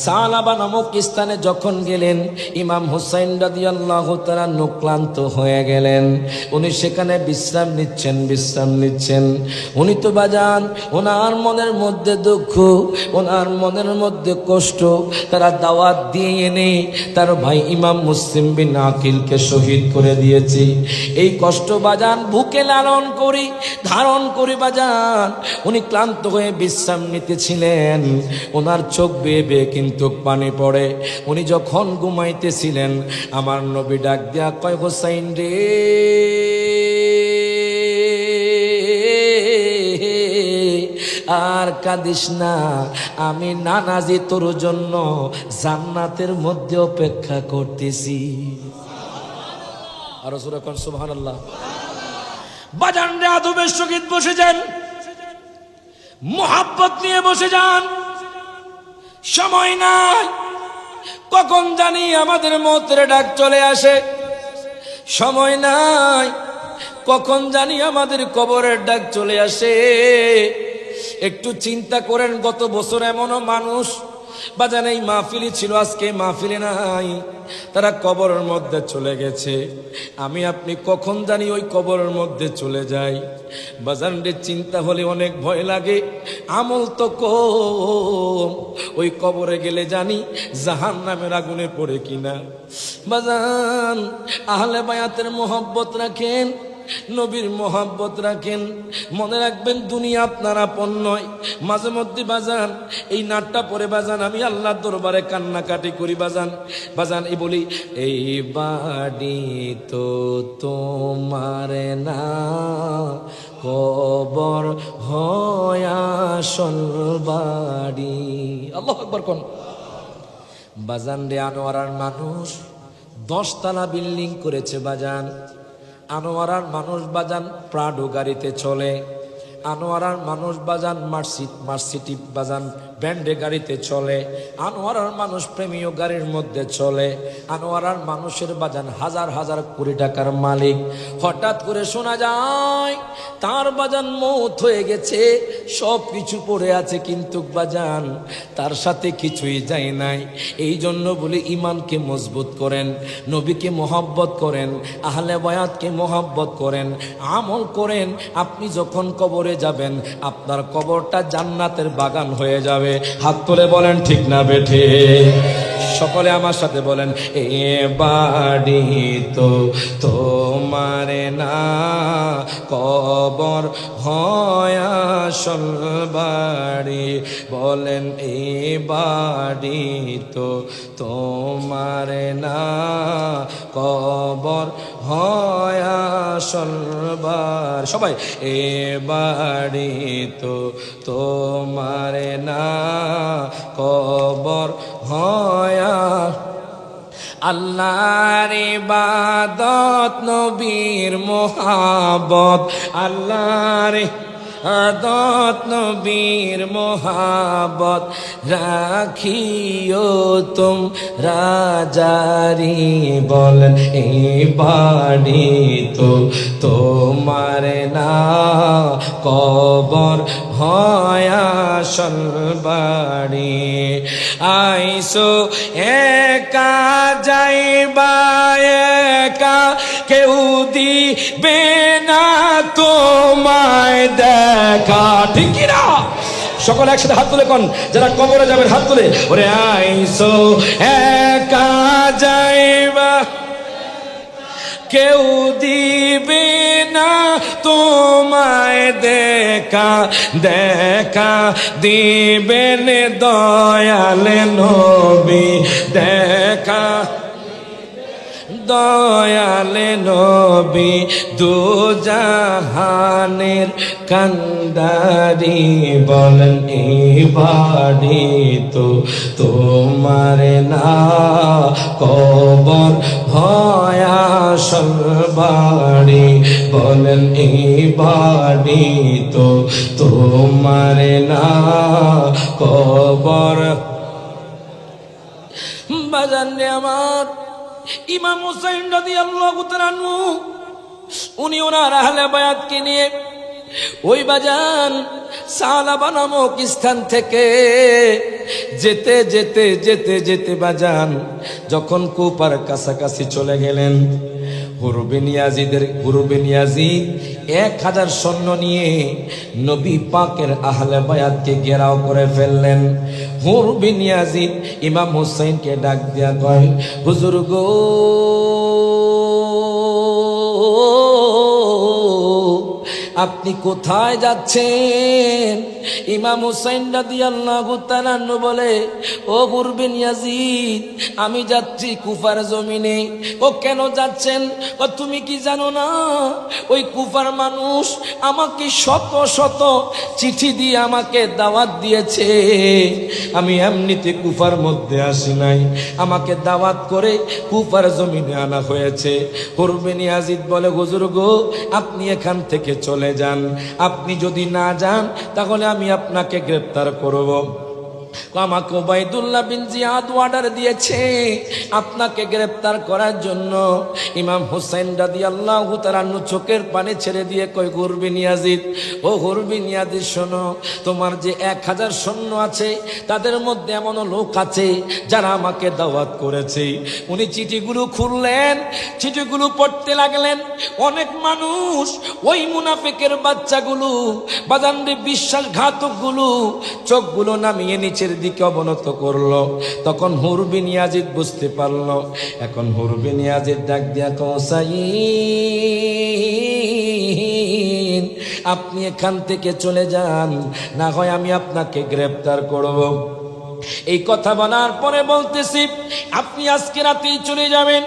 সালাবা নামক স্থানে যখন গেলেন, ইমাম হুসাইন রাদিয়াল্লাহু তাআলা ক্লান্ত হয়ে গেলেন। উনি সেখানে বিশ্রাম নিচ্ছেন। উনি তো বাজান, ওনার মনের মধ্যে দুঃখ, ওনার মনের মধ্যে কষ্ট। তারা দাওয়াত দিয়ে এনে তার ভাই ইমাম মুসলিম বিন আকিলকে শহীদ করে দিয়েছে। এই কষ্ট বাজান বুকে লালন করি ধারণ করি বাজান উনি ক্লান্ত হয়ে বিশ্রাম নিতেছিলেন। ওনার চোখ বেয়ে বেয়ে কিন্তু পানি পড়ে। উনি যখন ঘুমাইতেছিলেন, আমার নবী ডাক দিয়া কয়, হোসাইন রে, আর কাঁদিস না, আমি নানাজি তোর জন্য জান্নাতের মধ্যে অপেক্ষা করতেছি। আর রাসূল কোন সুবহানাল্লাহ। বাজান রে, আদবের সহিত বসে যান, মুহাব্বত নিয়ে বসে যান। সময় নাই, কখন জানি আমাদের মৌতের ডাক চলে আসে। সময় নাই, কখন জানি আমাদের কবরের ডাক চলে আসে। একটু চিন্তা করেন, গত বছর এমনও মানুষ বাজান এই মাহফিলি ছিল, আজকে মাহফিলি নাই, তারা কবরের মধ্যে চলে গেছে। আমি আপনি কখন জানি ওই কবরের মধ্যে চলে যাই। বাজান রে, চিন্তা হলে অনেক ভয় লাগে। আমল তো কম, ওই কবরে গেলে জানি জাহান্নামের আগুনে পড়ে কিনা। বাজান, আহলে বায়াতের মোহব্বত রাখেন, নবীর মোহাব্বত রাখেন। মনে রাখবেন, দুনিয়া আপনার আপন নয়। মাঝে মধ্যে বাজান এই নাটটা পরে বাজান আমি আল্লাহর দরবারে কান্নাকাটি করি বাজান। বাজান এই বলি, এই বাড়ি তো তোমার না, কবর হয় আসল বাড়ি। আল্লাহু আকবার কোন। বাজান রে, আনোয়ারার মানুষ 10 তলা বিল্ডিং করেছে বাজান। আনোয়ারার মানুষ বাজান প্রাডো গাড়িতে চলে। আনোয়ারার মানুষ বাজান মার্সিডিজ বাজান ব্যান্ডে গাড়িতে চলে। আনোয়ারার মানুষ প্রেমীয় গাড়ির মধ্যে চলে। আনোয়ারার মানুষের বাজান হাজার হাজার কোটি টাকার মালিক। হঠাৎ করে শোনা যায় তার বাজান মৌত হয়ে গেছে, সব কিছু পড়ে আছে, কিন্তু বাজান তার সাথে কিছুই যায় নাই। এই জন্য বলে ইমানকে মজবুত করেন, নবীকে মোহাব্বত করেন, আহলে বায়াতকে মোহাব্বত করেন, আমল করেন। আপনি যখন কবরে কবরে যাবেন, আপনার কবরটা জান্নাতের বাগান হয়ে যাবে। হাত তুলে বলেন ঠিক না বেঠে? সকলে আমার সাথে বলেন, এ বাড়ি তো তোমার না, কবর হয় আসল বাড়ি। বলেন, এ বাড়ি তো তোমার না, কবর হয় আসল বাড়ি। সবাই, এ বাড়ি তো তোমার না, কবর হয়। আল্লাহর ইবাদত, নবীর মোহাব্বত, আল্লাহর ইবাদত, নবীর মোহাব্বত রাখিও তোমরা জারি। বলেন, এই বাড়ি তো তোমার না, কবর হয় আসল বাড়ি। আইসো একা যাইবা একা, কেউ দিবে না তোমায় দেখা। ঠিক কি না? সকলে একসাথে হাত তুলে কোন, যারা কবরে যাবেন হাত তুলে। ওরে আইসো একা যাইবা, কেউ দিবে না তোমায় দেখা। দেখা দিবেন দয়াল নবী, দেখা দয়াল নবী দুজাহানের কান্দারি। বলেন, এই বাড়ি তো তোমার না, কবর হয় আসল বাড়ি। বলেন, এই বাড়ি তো তোমার না, কবর। বাজান রে আমার, ইমাম হুসাইন রাদিয়াল্লাহু তাআলা আনহু, উনি ওনার আহলে বায়াতকে নিয়ে ওই বাজান সালাবা নামক স্থান থেকে যেতে যেতে যেতে যেতে বাজান যখন কুপার কাছাকাছি চলে গেলেন, হুর বিন ইয়াজিদ 1000 সৈন্য নিয়ে নবী পাকের আহলে বায়াতকে ঘেরাও করে ফেললেন। হুর বিন ইয়াজিদ ইমাম হুসাইনকে ডাক দিয়া কয়, হুজুর গো, আপনি কোথায় যাচ্ছেন? ইমাম হুসাইন রাদিয়াল্লাহু তাআলা আনহু বলে, ও হুর বিন ইয়াজিদ, আমি যাচ্ছি কুফার জমিনে। ও কেন যাচ্ছেন? ও তুমি কি জানো না, ওই কুফার মানুষ আমাকে শত শত চিঠি দিয়ে আমাকে দাওয়াত দিয়েছে। আমি এমনিতে কুফার মধ্যে আসি নাই, আমাকে দাওয়াত করে কুফার জমিনে আনা হয়েছে। হুর বিন ইয়াজিদ বলে, হুজুর গো, আপনি এখান থেকে চলে যান। আপনি যদি না যান তাহলে আমি আপনাকে গ্রেফতার করব। আমাকে উবাইদুল্লাহ বিন জিয়াদ অর্ডার দিয়েছে আপনাকে গ্রেফতার করার জন্য। ইমাম হুসাইন রাদিয়াল্লাহু তাআলা আনহু চোখের পানি ছেড়ে দিয়ে কয়, হুর বিন ইয়াজিদ, ও হুর বিন ইয়াজিদ শোনো, তোমার যে 1000 সৈন্য আছে তাদের মধ্যে এমন লোক আছে যারা আমাকে দাওয়াত করেছে। উনি চিঠিগুলো খুললেন, চিঠিগুলো পড়তে লাগলেন। অনেক মানুষ, ওই মুনাফিকের বাচ্চাগুলো, বাজানরে বিশ্বাসঘাতকগুলো চোখগুলো নামিয়ে নিচের দিকে অবনত করলো। তখন হুর বিন ইয়াজিদ বুঝতে পারলো। এখন হুর বিন ইয়াজিদ ডাক দিয়া কসাইন, আপনি এখান থেকে চলে যান, না হয় আমি আপনাকে গ্রেফতার করব। এই কথা বলার পরে বলতেছি, আপনি আজকে রাতেই চলে যাবেন।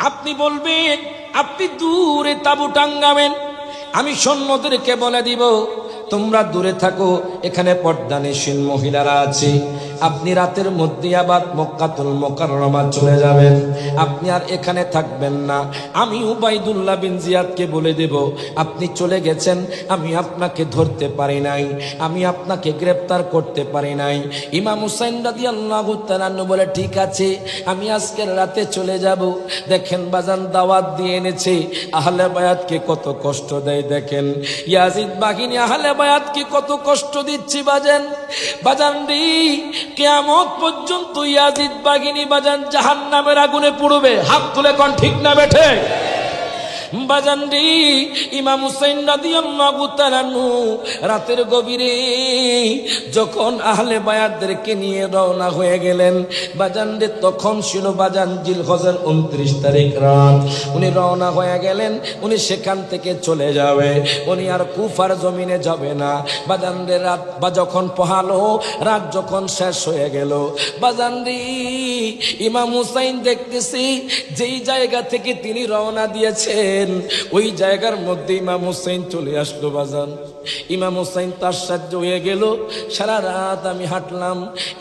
আপনি বলবেন, আপনি দূরে তাবু টাঙ্গাবেন, আমি সৈন্যদেরকে বলে দিব তোমরা দূরে থাকো, এখানে পর্দানিসীন মহিলারা আছে। আপনি রাতের মধ্যে আবার মক্কাতুল মুকাররমা চলে যাবেন, আপনি আর এখানে থাকবেন না। আমি উবাইদুল্লাহ বিন জিয়াদকে বলে দেব আপনি চলে গেছেন, আমি আপনাকে ধরতে পারি নাই, আমি আপনাকে গ্রেফতার করতে পারি নাই। ইমাম হুসাইন রাদিয়াল্লাহু তাআলা আনহু বলে, ঠিক আছে, আমি আজকের রাতে চলে যাব। দেখেন বাজান, দাওয়াত দিয়ে এনেছে, আহলে বায়াতকে কত কষ্ট দেয়। দেখেন ইয়াজিদ বাহিনী আহলে বায়াতকে কত কষ্ট দিচ্ছি বাজান। বাজান রে, কিয়ামত পর্যন্ত ইয়াজিদ বাহিনী বাজান জাহান্নামের আগুনে পুড়বে। হাত তুলে কোন ঠিক না বেঠে? বাজান রে, ইমাম হুসাইন রাদিয়াল্লাহু তাআলা আনহু রাতের গভীরে যখন আহলে বায়াতদেরকে নিয়ে রওনা হয়ে গেলেন বাজান রে, তখন ছিল বাজান জিলহজের 29 তারিখ রাত। উনি রওনা হয়ে গেলেন, উনি সেখান থেকে চলে যাবে, উনি আর কুফার জমিনে যাবে না বাজান রে। রাত বা যখন পোহালো, রাত যখন শেষ হয়ে গেল বাজান রে, ইমাম হুসাইন দেখতেছি যেই জায়গা থেকে তিনি রওনা দিয়েছেন ওই জায়গার মধ্যে ইমাম হুসাইন চলে আসলো বাজান। ইমাম হুসাইন তার সাহায্য হয়ে গেল, সারা রাত আমি হাঁটলাম,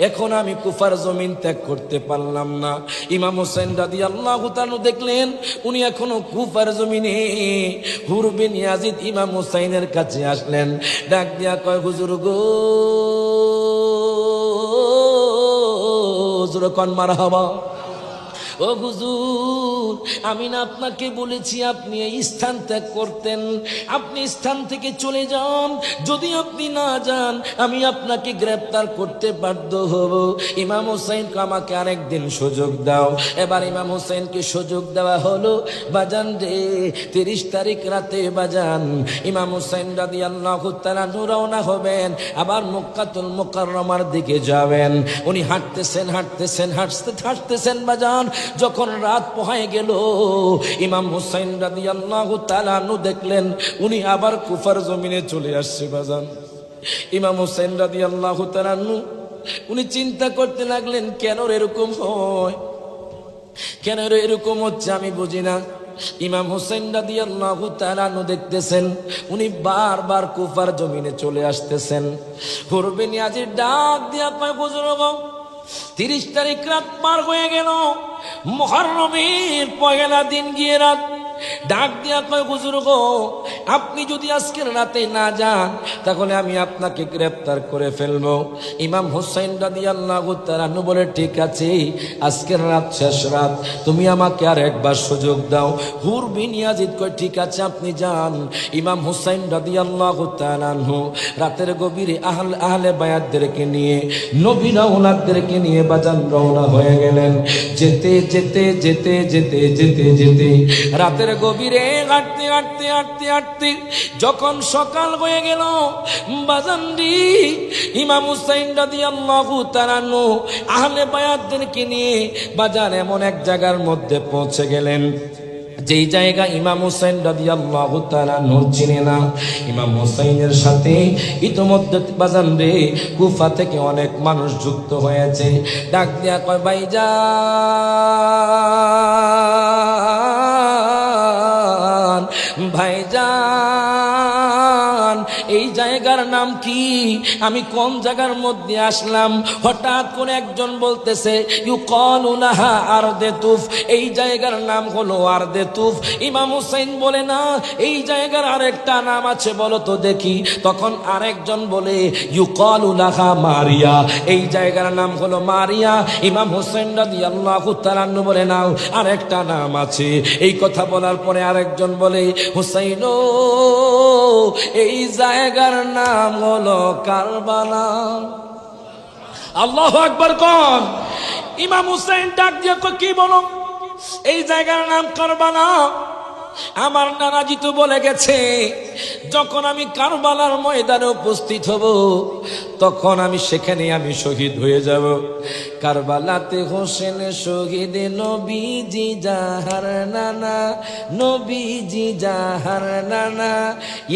এখন আমি কুফার জমিন ত্যাগ করতে পারলাম না। ইমাম হুসাইন রাদিয়াল্লাহু তাআলা দেখলেন উনি এখনো কুফার জমিনে। হুর বিন ইয়াজিদ ইমাম হুসাইনের কাছে আসলেন, ডাক দিয়া কয়, হুজুর গো, হুজুর কোন মারহাবা। ও হুজুর, আমি না আপনাকে বলেছি আপনি এই স্থান ত্যাগ করতেন, আপনি স্থান থেকে চলে যান, যদি আপনি না যান আমি আপনাকে গ্রেফতার করতে বাধ্য হব। ইমাম হুসাইনকে আমাকে আরেকদিন সুযোগ দাও। এবার ইমাম হুসাইনকে সুযোগ দেওয়া হলো বাজান রে। 30 তারিখ রাতে বাজান ইমাম হুসাইন রাদিয়াল্লাহু তাআলা রওনা হবেন, আবার মক্কাতুল মুকাররমার দিকে যাবেন। উনি হাঁটতেছেন বাজান। যখন রাত পোহায় গেল ইমাম হুসাইন রাদিয়াল্লাহু তাআলা আনহু দেখলেন উনি আবার কুফার জমিনে চলে আসছে বাজান। ইমাম হুসাইন রাদিয়াল্লাহু তাআলা আনহু উনি চিন্তা করতে লাগলেন, কেন এরকম হয়, কেন এরকম হচ্ছে আমি বুঝি না। ইমাম হুসাইন রাদিয়াল্লাহু তাআলা আনহু দেখতেছেন উনি বারবার কুফার জমিনে চলে আসতেছেন। হুর বিন ইয়াজিদ ডাক দিয়া কয়, বুজুর্গ 30 তারিখ রাত পার হয়ে গেল, মুহররমের পহেলা দিন গিয়ে রাত। ডাক দিয়া কয়, বুজুর্গ আপনি যদি আজকের রাতে না যান তাহলে আমি আপনাকে গ্রেফতার করে ফেলবো। ইমাম হুসাইন রাদিয়াল্লাহু তাআলা আনহু বলে, ঠিক আছে, আজকের রাত শেষ রাত, তুমি আমাকে আর একবার সুযোগ দাও। হুর বিন ইয়াজিদ কয়, ঠিক আছে আপনি যান। ইমাম হুসাইন রাদিয়াল্লাহু তাআলা আনহু রাতের গভীরে আহলে বায়াতদেরকে নিয়ে, নবীর আওলাদদেরকে নিয়ে বাজান রওনা হয়ে গেলেন। যেতে যেতে যেতে যেতে যেতে যেতে রাতের গভীরে হাঁটতে যখন সকাল হয়ে গেল বাজান রে, ইমাম হুসাইন রাদিয়াল্লাহু তাআলা আনহু আহলে বায়াতদেরকে নিয়ে বাজার এমন এক জায়গার মধ্যে পৌঁছে গেলেন যেই জায়গা ইমাম হুসাইন রাদিয়াল্লাহু তাআলা আনহু চিনে না। ইমাম হুসাইনের সাথে ইতোমধ্যে বাজান রে কুফা থেকে অনেক মানুষ যুক্ত হয়েছে। ডাক দিয়া কয়, ভাইজান এই জায়গার নাম কি, আমি কোন জায়গার মধ্যে আসলাম? হঠাৎ করে একজন বলতেছে, ইউকালু লাহা আরদে তুফ, এই জায়গার নাম হলো আরদে তুফ। ইমাম হুসাইন বলে, না, এই জায়গার আরেকটা নাম আছে, বলো তো দেখি। তখন আরেকজন বলে, ইউকালু লাহা মারিয়া, এই জায়গার নাম হলো মারিয়া। ইমাম হুসাইন রাদিয়াল্লাহু তাআলা আনহু বলে, নাও আরেকটা নাম আছে। এই কথা বলার পরে আরেকজন বলে, হুসাইন এই জায়গার নাম হলো কারবালা। আল্লাহু আকবার কোন। ইমাম হুসাইন ডাক দিয়ে কি বলো, এই জায়গার নাম কারবালা। আমার নানাজি তো বলে গেছে যখন আমি কারবালার ময়দানে উপস্থিত হব তখন আমি সেখানে আমি শহীদ হয়ে যাব। কারবালাতে হোসেন শহীদ নবীজি জাহার নানা, নবীজি জাহার নানা।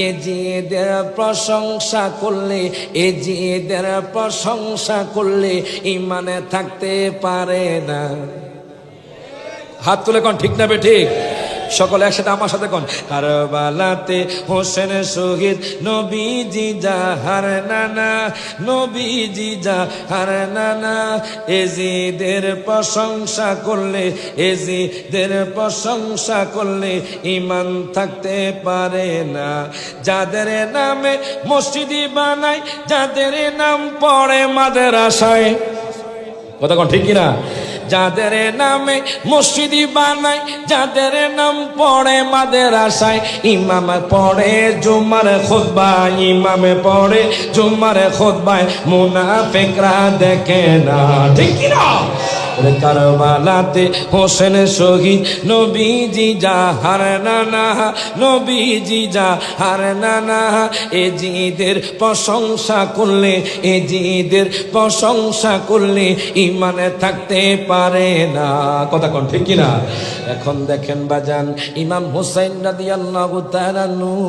এজিদের প্রশংসা করলে, এজিদের প্রশংসা করলে ইমানে থাকতে পারে না। হাত তুলে কোন ঠিক না বে ঠিক? সকলে একসাথে আমার সাথে কোন, কারবালাতে হোসেন শহীদ নবীজি জাহার নানা, নবীজি জাহার নানা। এজিদের প্রশংসা করলে, এজিদের প্রশংসা করলে ইমান থাকতে পারে না। যাদের নামে মসজিদি বানায়, যাদের নাম পড়ে মাদ্রাসায়, কথা কোন ঠিক কিনা? যাদের নামে মসজিদি বানায়, যাদের নাম পড়ে মাদ্রাসায়, ইমামে পড়ে জুমার খুতবায়, ইমামে পড়ে জুমার খুতবায় মুনাফিকরা দেখে না, ঠিক কি না? কারবালাতে হোসেন শহীদ নবীজি জাহার নানা, নবীজি জাহার নানা। এ জিদের প্রশংসা করলে, এ জিদের প্রশংসা করলে ইমানে থাকতে পারে না। কথা কোন ঠিক কিনা? এখন দেখেন বাজান, ইমাম হুসাইন রাদিয়াল্লাহু তাআলা আনহু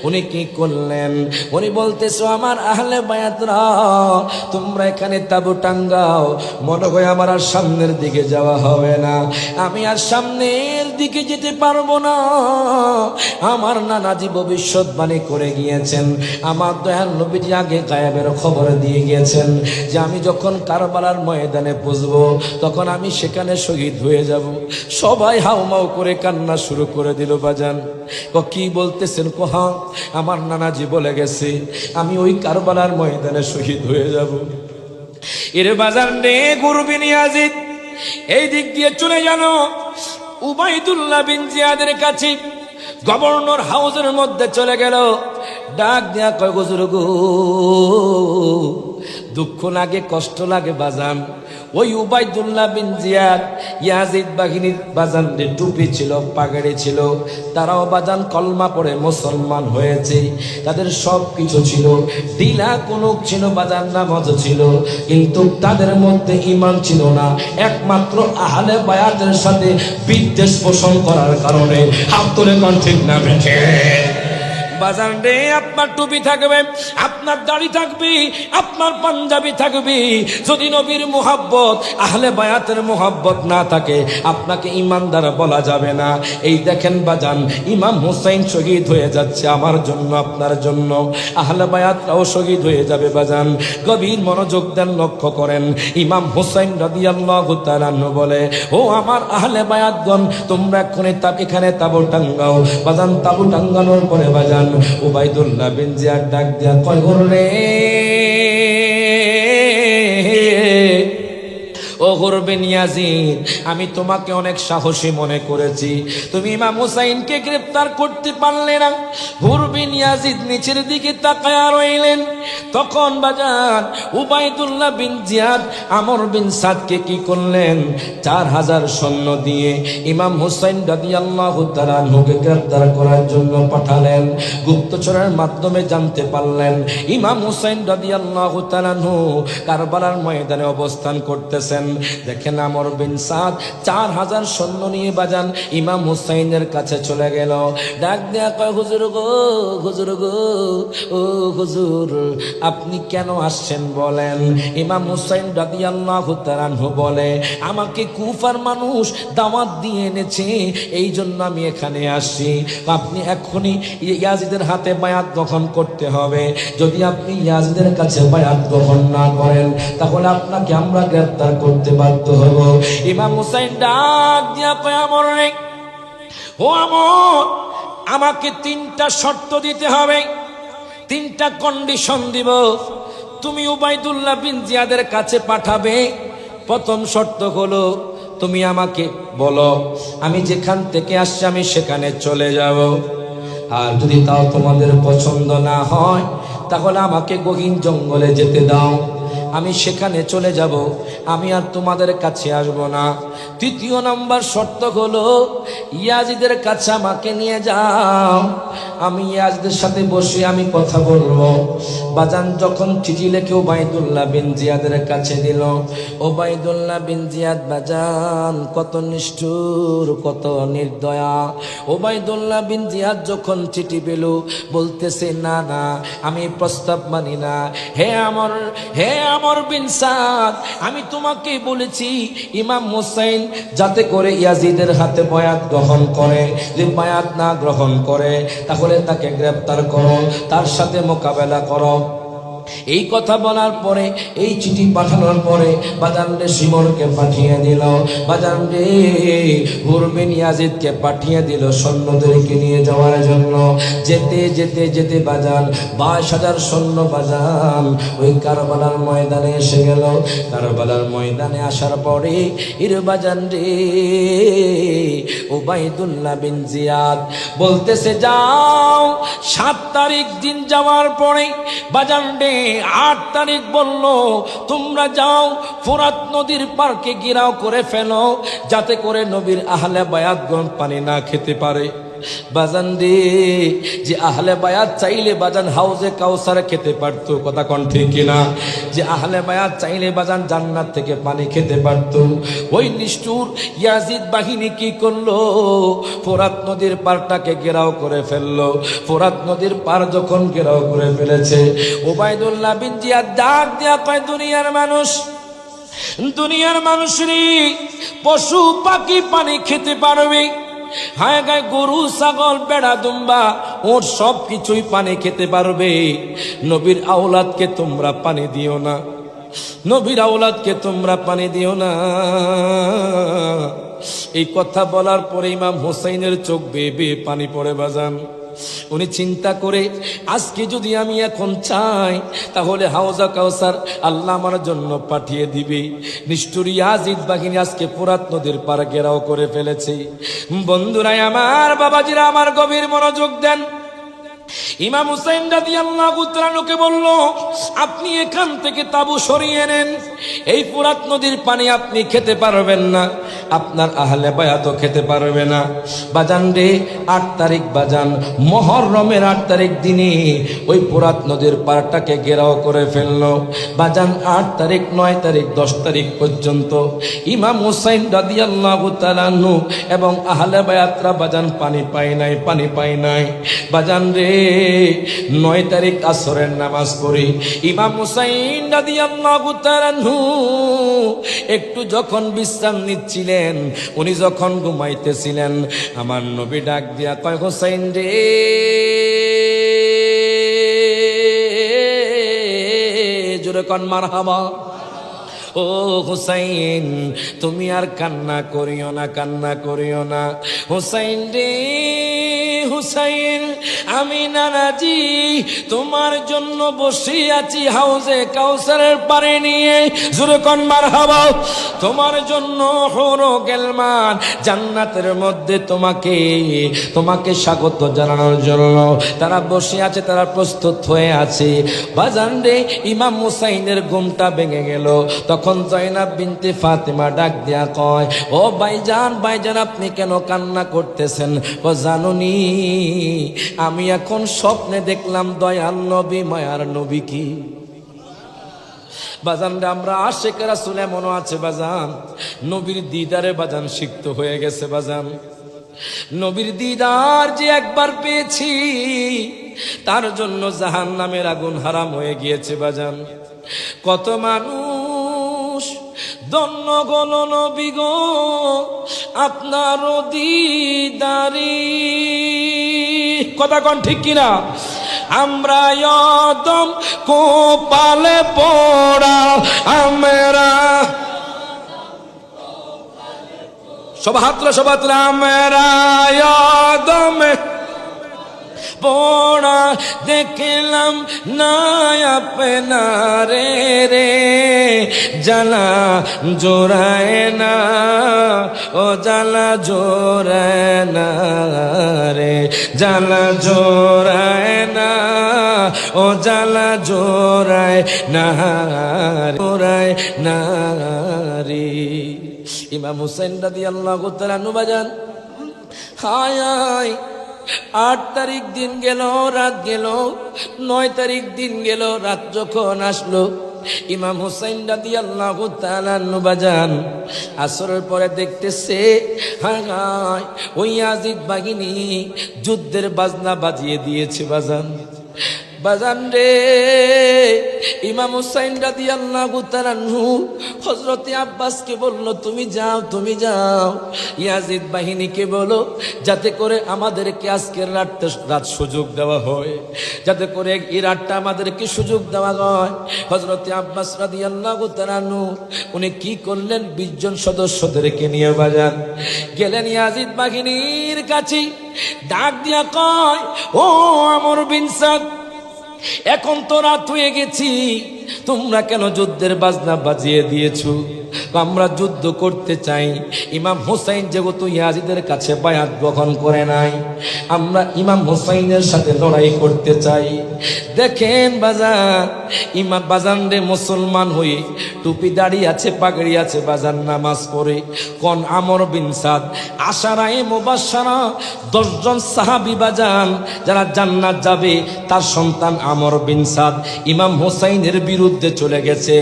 উনি কি করলেন? উনি বলতেছো আমার আহলে বায়াতরা, তোমরা এখানে তাবু টাঙ্গাও। মনে হয় আমার আর সামনের দিকে যাওয়া হবে না, আমি আর সামনের দিকে যেতে পারবো না। আমার নানাজি ভবিষ্যৎবাণী করে গিয়েছেন, আমার দয়াল নবীজি আগে গায়েবের খবর দিয়ে গিয়েছেন যে আমি যখন কারবালার ময়দানে পৌঁছবো তখন আমি সেখানে শহীদ হয়ে যাব। সবাই হাউমাউ করে কান্না শুরু করে দিল। বাজান কি বলতেছেন? কোহা আমার নানাজি বলে গেছে আমি ওই কারবালার ময়দানে শহীদ হয়ে যাব। এর বাজার নে গুরু বিন ইয়াজিদ এই দিক দিয়ে চলে গেল উবাইদুল্লাহ বিন জিয়াদের কাছে। গভর্নর হাউসের মধ্যে চলে গেল, ডাক দেয়া কয় হুজুর গো, দুঃখ লাগে কষ্ট লাগে বাজান। ওই উবাইদুল্লাহ বিন জিয়াদ ইয়াজিদ বাহিনীর বাজান টুপি ছিল, পাগড়ি ছিল, তারাও বাজান কলমা পড়ে মুসলমান হয়েছে। তাদের সব কিছু ছিল, দিলা কুনুক ছিল, বাজান নামাজ ছিল, কিন্তু তাদের মধ্যে ঈমান ছিল না। একমাত্র আহলে বায়াতের সাথে বিদ্বেষ পোষণ করার কারণে। হাত তুলে কোন ঠিক না বেঠে? বাজান রে, আপনার টুপি থাকবে, আপনার দাড়ি থাকবে, আপনার পাঞ্জাবি থাকবে, যদি নবীর মুহাব্বত আহলে বায়াতের মুহাব্বত না থাকে আপনাকে ইমানদার বলা যাবে না। এই দেখেন বাজান, ইমাম হুসাইন শহীদ হয়ে যাচ্ছে আমার জন্য, আপনার জন্য। আহলে বায়াতরাও শহীদ হয়ে যাবে বাজান। গভীর মনোযোগ দেন, লক্ষ্য করেন। ইমাম হুসাইন রাদিয়াল্লাহু তাআলা আনহু বলে, ও আমার আহলে বায়াতগণ, তোমরা এখানে তাবু টাঙ্গাও। বাজান তাবু টাঙ্গানোর পরে বাজান উবাইদুল্লাহ বিন জিয়াদ ডাক দিয়া কয়, রে ও বিন ইয়াজিদ, আমি তোমাকে অনেক সাহসী মনে করেছি, তুমি ইমাম হুসাইনকে গ্রেফতার করতে পারলে না। বিন ইয়াজিদ নিচের দিকে তাকায়া রইলেন। তখন বাজান উবাইদুল্লাহ বিন জিয়াদ আমর বিন সাদকে কি করলেন? 4000 সৈন্য দিয়ে ইমাম হুসাইন রাদিয়াল্লাহু তাআলা আনহুকে গ্রেফতার করার জন্য পাঠালেন। গুপ্তচরের মাধ্যমে জানতে পারলেন ইমাম হুসাইন রাদিয়াল্লাহু তাআলা আনহু কারবালার ময়দানে অবস্থান করতেছেন। দেখেন আমর বিন সাদ 4000 সৈন্য নিয়ে বাজান ইমাম হুসাইনের কাছে চলে গেল। ডাক দেয়া কয়, হুজুর গো, হুজুর গো, ও হুজুর, আপনি কেন আসছেন বলেন? ইমাম হুসাইন রাদিয়াল্লাহু তাআলা আনহু বলে, আমাকে কুফার মানুষ দাওয়াত দিয়ে এনেছে, এই জন্য আমি এখানে আসছি। আপনি এখনই ইয়াজিদের হাতে বায়াত গ্রহণ করতে হবে। যদি আপনি ইয়াজিদের কাছে বায়াত গ্রহণ না করেন তাহলে আপনাকে আমরা গ্রেফতার করতে বাধ্য হব। ইমাম হুসাইন ডাক দিয়া কয়, আমর রে, ও আমর, আমাকে 3টা শর্ত দিতে হবে, 3টা কন্ডিশন দিব। তুমি উবাইদুল্লাহ বিন জিয়াদের কাছে পাঠাবে। প্রথম শর্ত হলো তুমি আমাকে বলো আমি যেখান থেকে আসছি আমি সেখানে চলে যাব। আর যদি তাও তোমাদের পছন্দ না হয় তাহলে আমাকে গহীন জঙ্গলে যেতে দাও, আমি সেখানে চলে যাব, আমি আর তোমাদের কাছে আসবো না। 3য় নম্বর শর্ত হলো ইয়াজিদের কাছে আমাকে নিয়ে যাও, আমি ইয়াজিদের সাথে বসে আমি কথা বলবো। বাজান যখন চিঠি লিখে উবাইদুল্লাহ বিন জিয়াদের কাছে দিল, উবাইদুল্লাহ বিন জিয়াদ বাজান কত নিষ্ঠুর, কত নির্দয়া। উবাইদুল্লাহ বিন জিয়াদ যখন চিঠি পেল বলতেছে, না না, আমি প্রস্তাব মানি না। হে আমর বিন সাদ, আমি তোমাকে বলেছি ইমাম হুসাইন যাতে করে ইয়াজিদের হাতে বায়াত গ্রহণ করে, যদি বায়াত না গ্রহণ করে তাহলে তাকে গ্রেফতার করো, তার সাথে মোকাবেলা করো। এই কথা বলার পরে, এই চিঠি পাঠানোর পরে বাজান রে শিমরকে পাঠিয়ে দিল, বাজান রে বিন ইয়াজিদকে পাঠিয়ে দিল সৈন্যদেরকে নিয়ে যাওয়ার জন্য। যেতে যেতে যেতে বাজান 22,000 সৈন্য বাজান ওই কারবালার ময়দানে এসে গেল। কারবালার ময়দানে আসার পরে বাজান রে উবাইদুল্লাহ বিন জিয়াদ বলতেছে, যাও 7 তারিখ দিন যাওয়ার পরে বাজান রে 8 তারিখ বলল তোমরা যাও ফোরাত নদীর পাড়কে ঘেরাও করে ফেলো, যাতে করে নবীর আহলে বায়াতগণ পানি না খেতে পারে। বাজান রে, যে আহলে বায়াত চাইলে বাজান হাউজে কাউসার খেতে পারতো, কথা কোন ঠিক কিনা? যে আহলে বায়াত চাইলে বাজান জান্নাত থেকে পানি খেতে পারতো। ওই নিষ্ঠুর ইয়াজিদ বাহিনী কি করলো? ফোরাত নদীর পাড়টাকে ঘেরাও করে ফেললো। ফোরাত নদীর পাড় যখন ঘেরাও করে ফেলেছে, ওবায়দুল্লাহ বিন জিয়াদ ডাক দেয়া কয়, দুনিয়ার মানুষেরই পশু পাখি পানি খেতে পারবে, হায় গায়ে গরু ছাগল বেড়া দুম্বা ওর সব কিছুই পানি খেতে পারবে। নবীর আওলাদকে তোমরা পানি দিও না, নবীর আওলাদকে তোমরা পানি দিও না। এই কথা বলার পরে ইমাম হোসেনের চোখ বেয়ে বেয়ে পানি পড়ে বাজান। উনি চিন্তা করে, আজকে যদি আমি এখন চাই তাহলে হাউজা কাউসার আল্লাহ আমার জন্য পাঠিয়ে দিবে। নিষ্ঠুর ইয়াজিদ বাহিনী আজকে ফোরাত নদীর পাড় ঘেরাও করে ফেলেছে। বন্ধুরাই আমার, বাবাজিরা আমার, গভীর মনোযোগ দেন। ইমাম হুসাইন রাদিয়াল্লাহু তাআলাকে বলল, আপনি এখান থেকে তাবু সরিয়ে নেন, এই ফোরাত নদীর পানি আপনি খেতে পারবেন না, আপনার আহলে বায়াতও খেতে পারবে না। বাজান রে 8 তারিখ বাজান, মুহররমের 8 তারিখ দিনে ওই ফোরাত নদীর পাড়টাকে ঘেরাও করে ফেললো। বাজান 8 তারিখ 9 তারিখ 10 তারিখ পর্যন্ত ইমাম হুসাইন রাদিয়াল্লাহু তাআলা এবং আহলে বায়াতরা বাজান পানি পায় নাই। বাজান রে 9 তারিখ আসরের নামাজ পড়ি ইমাম হুসাইন রাদিয়াল্লাহু তাআলা একটু যখন বিশ্রাম নিচ্ছিলেন, উনি যখন ঘুমাইতেছিলেন, আমার নবী ডাক দিয়া কয়, হুসাইন রে, জোরে কোন মারহাবা। ও হুসাইন, তুমি আর কান্না করিও না হুসাইন রে, হুসাইন, আমি নানাজি তোমার জন্য বসে আছি হাউজে কাউসারের পারে নিয়ে, জোরে কোন মারহাবা। তোমার জন্য হলো গেলমান জান্নাতের মধ্যে তোমাকে স্বাগত জানানোর জন্য তারা বসে আছে, তারা প্রস্তুত হয়ে আছে। বাজান রে, ইমাম হুসাইনের ঘুমটা ভেঙে গেল। তখন জয়নাব বিনতে ফাতেমা ডাক দেয়া কয়, ও ভাইজান আপনি কেন কান্না করতেছেন? ও জানুনি, আমি এখন স্বপ্নে দেখলাম দয়াল নবী, মায়ার নবী। কি বাজান রে, আমরা আশিক রাসূল এমনও আছে বাজান, নবীর দিদারে বাজান সিক্ত হয়ে গেছে বাজান। নবীর দিদার যে একবার পেয়েছি, তার জন্য জাহান্নামের আগুন হারাম হয়ে গিয়েছে বাজান। কত মানুষ ধন্য গণ নবী গো আপনার দিদারি, কথা কোন ঠিক কিনা? আমরা একদম কোপালে পড়া, আমরা সব হাতরা আমরা একদম পড়া দেখলাম না আপনারে রে, জ্বালা জোড়ায় না, ও জ্বালা জোড়ায় না রে, জ্বালা জোড়ায় না, ও জ্বালা জোড়ায় না রে। ইমাম হুসাইন রাদিয়াল্লাহু তাআলা বাজান, হায় 8 তারিখ দিন গেল, রাত গেল, 9 তারিখ দিন গেল, রাত যখন আসলো, ইমাম হুসাইন রাদিয়াল্লাহু তাআলা বাজান আসরের পরে দেখতেছে, হায় ওই ইয়াজিদ বাহিনী যুদ্ধের বাজনা বাজিয়ে দিয়েছে বাজান রে। ইমাম হুসাইন রাদিয়াল্লাহু তাআলা হযরতে আব্বাসকে বলল, তুমি যাও ইয়াজিদ বাহিনীকে বলো যাতে করে আমাদেরকে আজকের রাত সুযোগ দেওয়া হয়, যাতে করে এই রাতটা আমাদেরকে সুযোগ দেওয়া হয়। হযরতে আব্বাস রাদিয়াল্লাহু তাআলা উনি কি করলেন, 20 জন সদস্যদেরকে নিয়ে বাজান গেলেন ইয়াজিদ বাহিনীর কাছে। ডাক দিয়া কয়, ও আমর বিন সাদ, এখন তো রাত হয়ে গেছি, তোমরা কেন যুদ্ধের বাজনা বাজিয়ে দিয়েছো? আমরা যুদ্ধ করতে চাই। ইমাম হুসাইন যেহেতু ইয়াজিদের কাছে বায়াত গ্রহণ করে নাই, আমরা ইমাম হুসাইনের সাথে লড়াই করতে চাই। দেখেন বাজান, ইমাম বাজান রে মুসলমান হয়ে টুপি দাড়ি আছে, পাগড়ি আছে, বাজান নামাজ পড়ে কোন আমর বিন সাদ আশারায়ে মুবাশশারা 10 জন সাহাবী বাজান যারা জান্নাত যাবে, তার সন্তান আমর বিন সাদ ইমাম হুসাইনের বিরুদ্ধে চলে গেছে।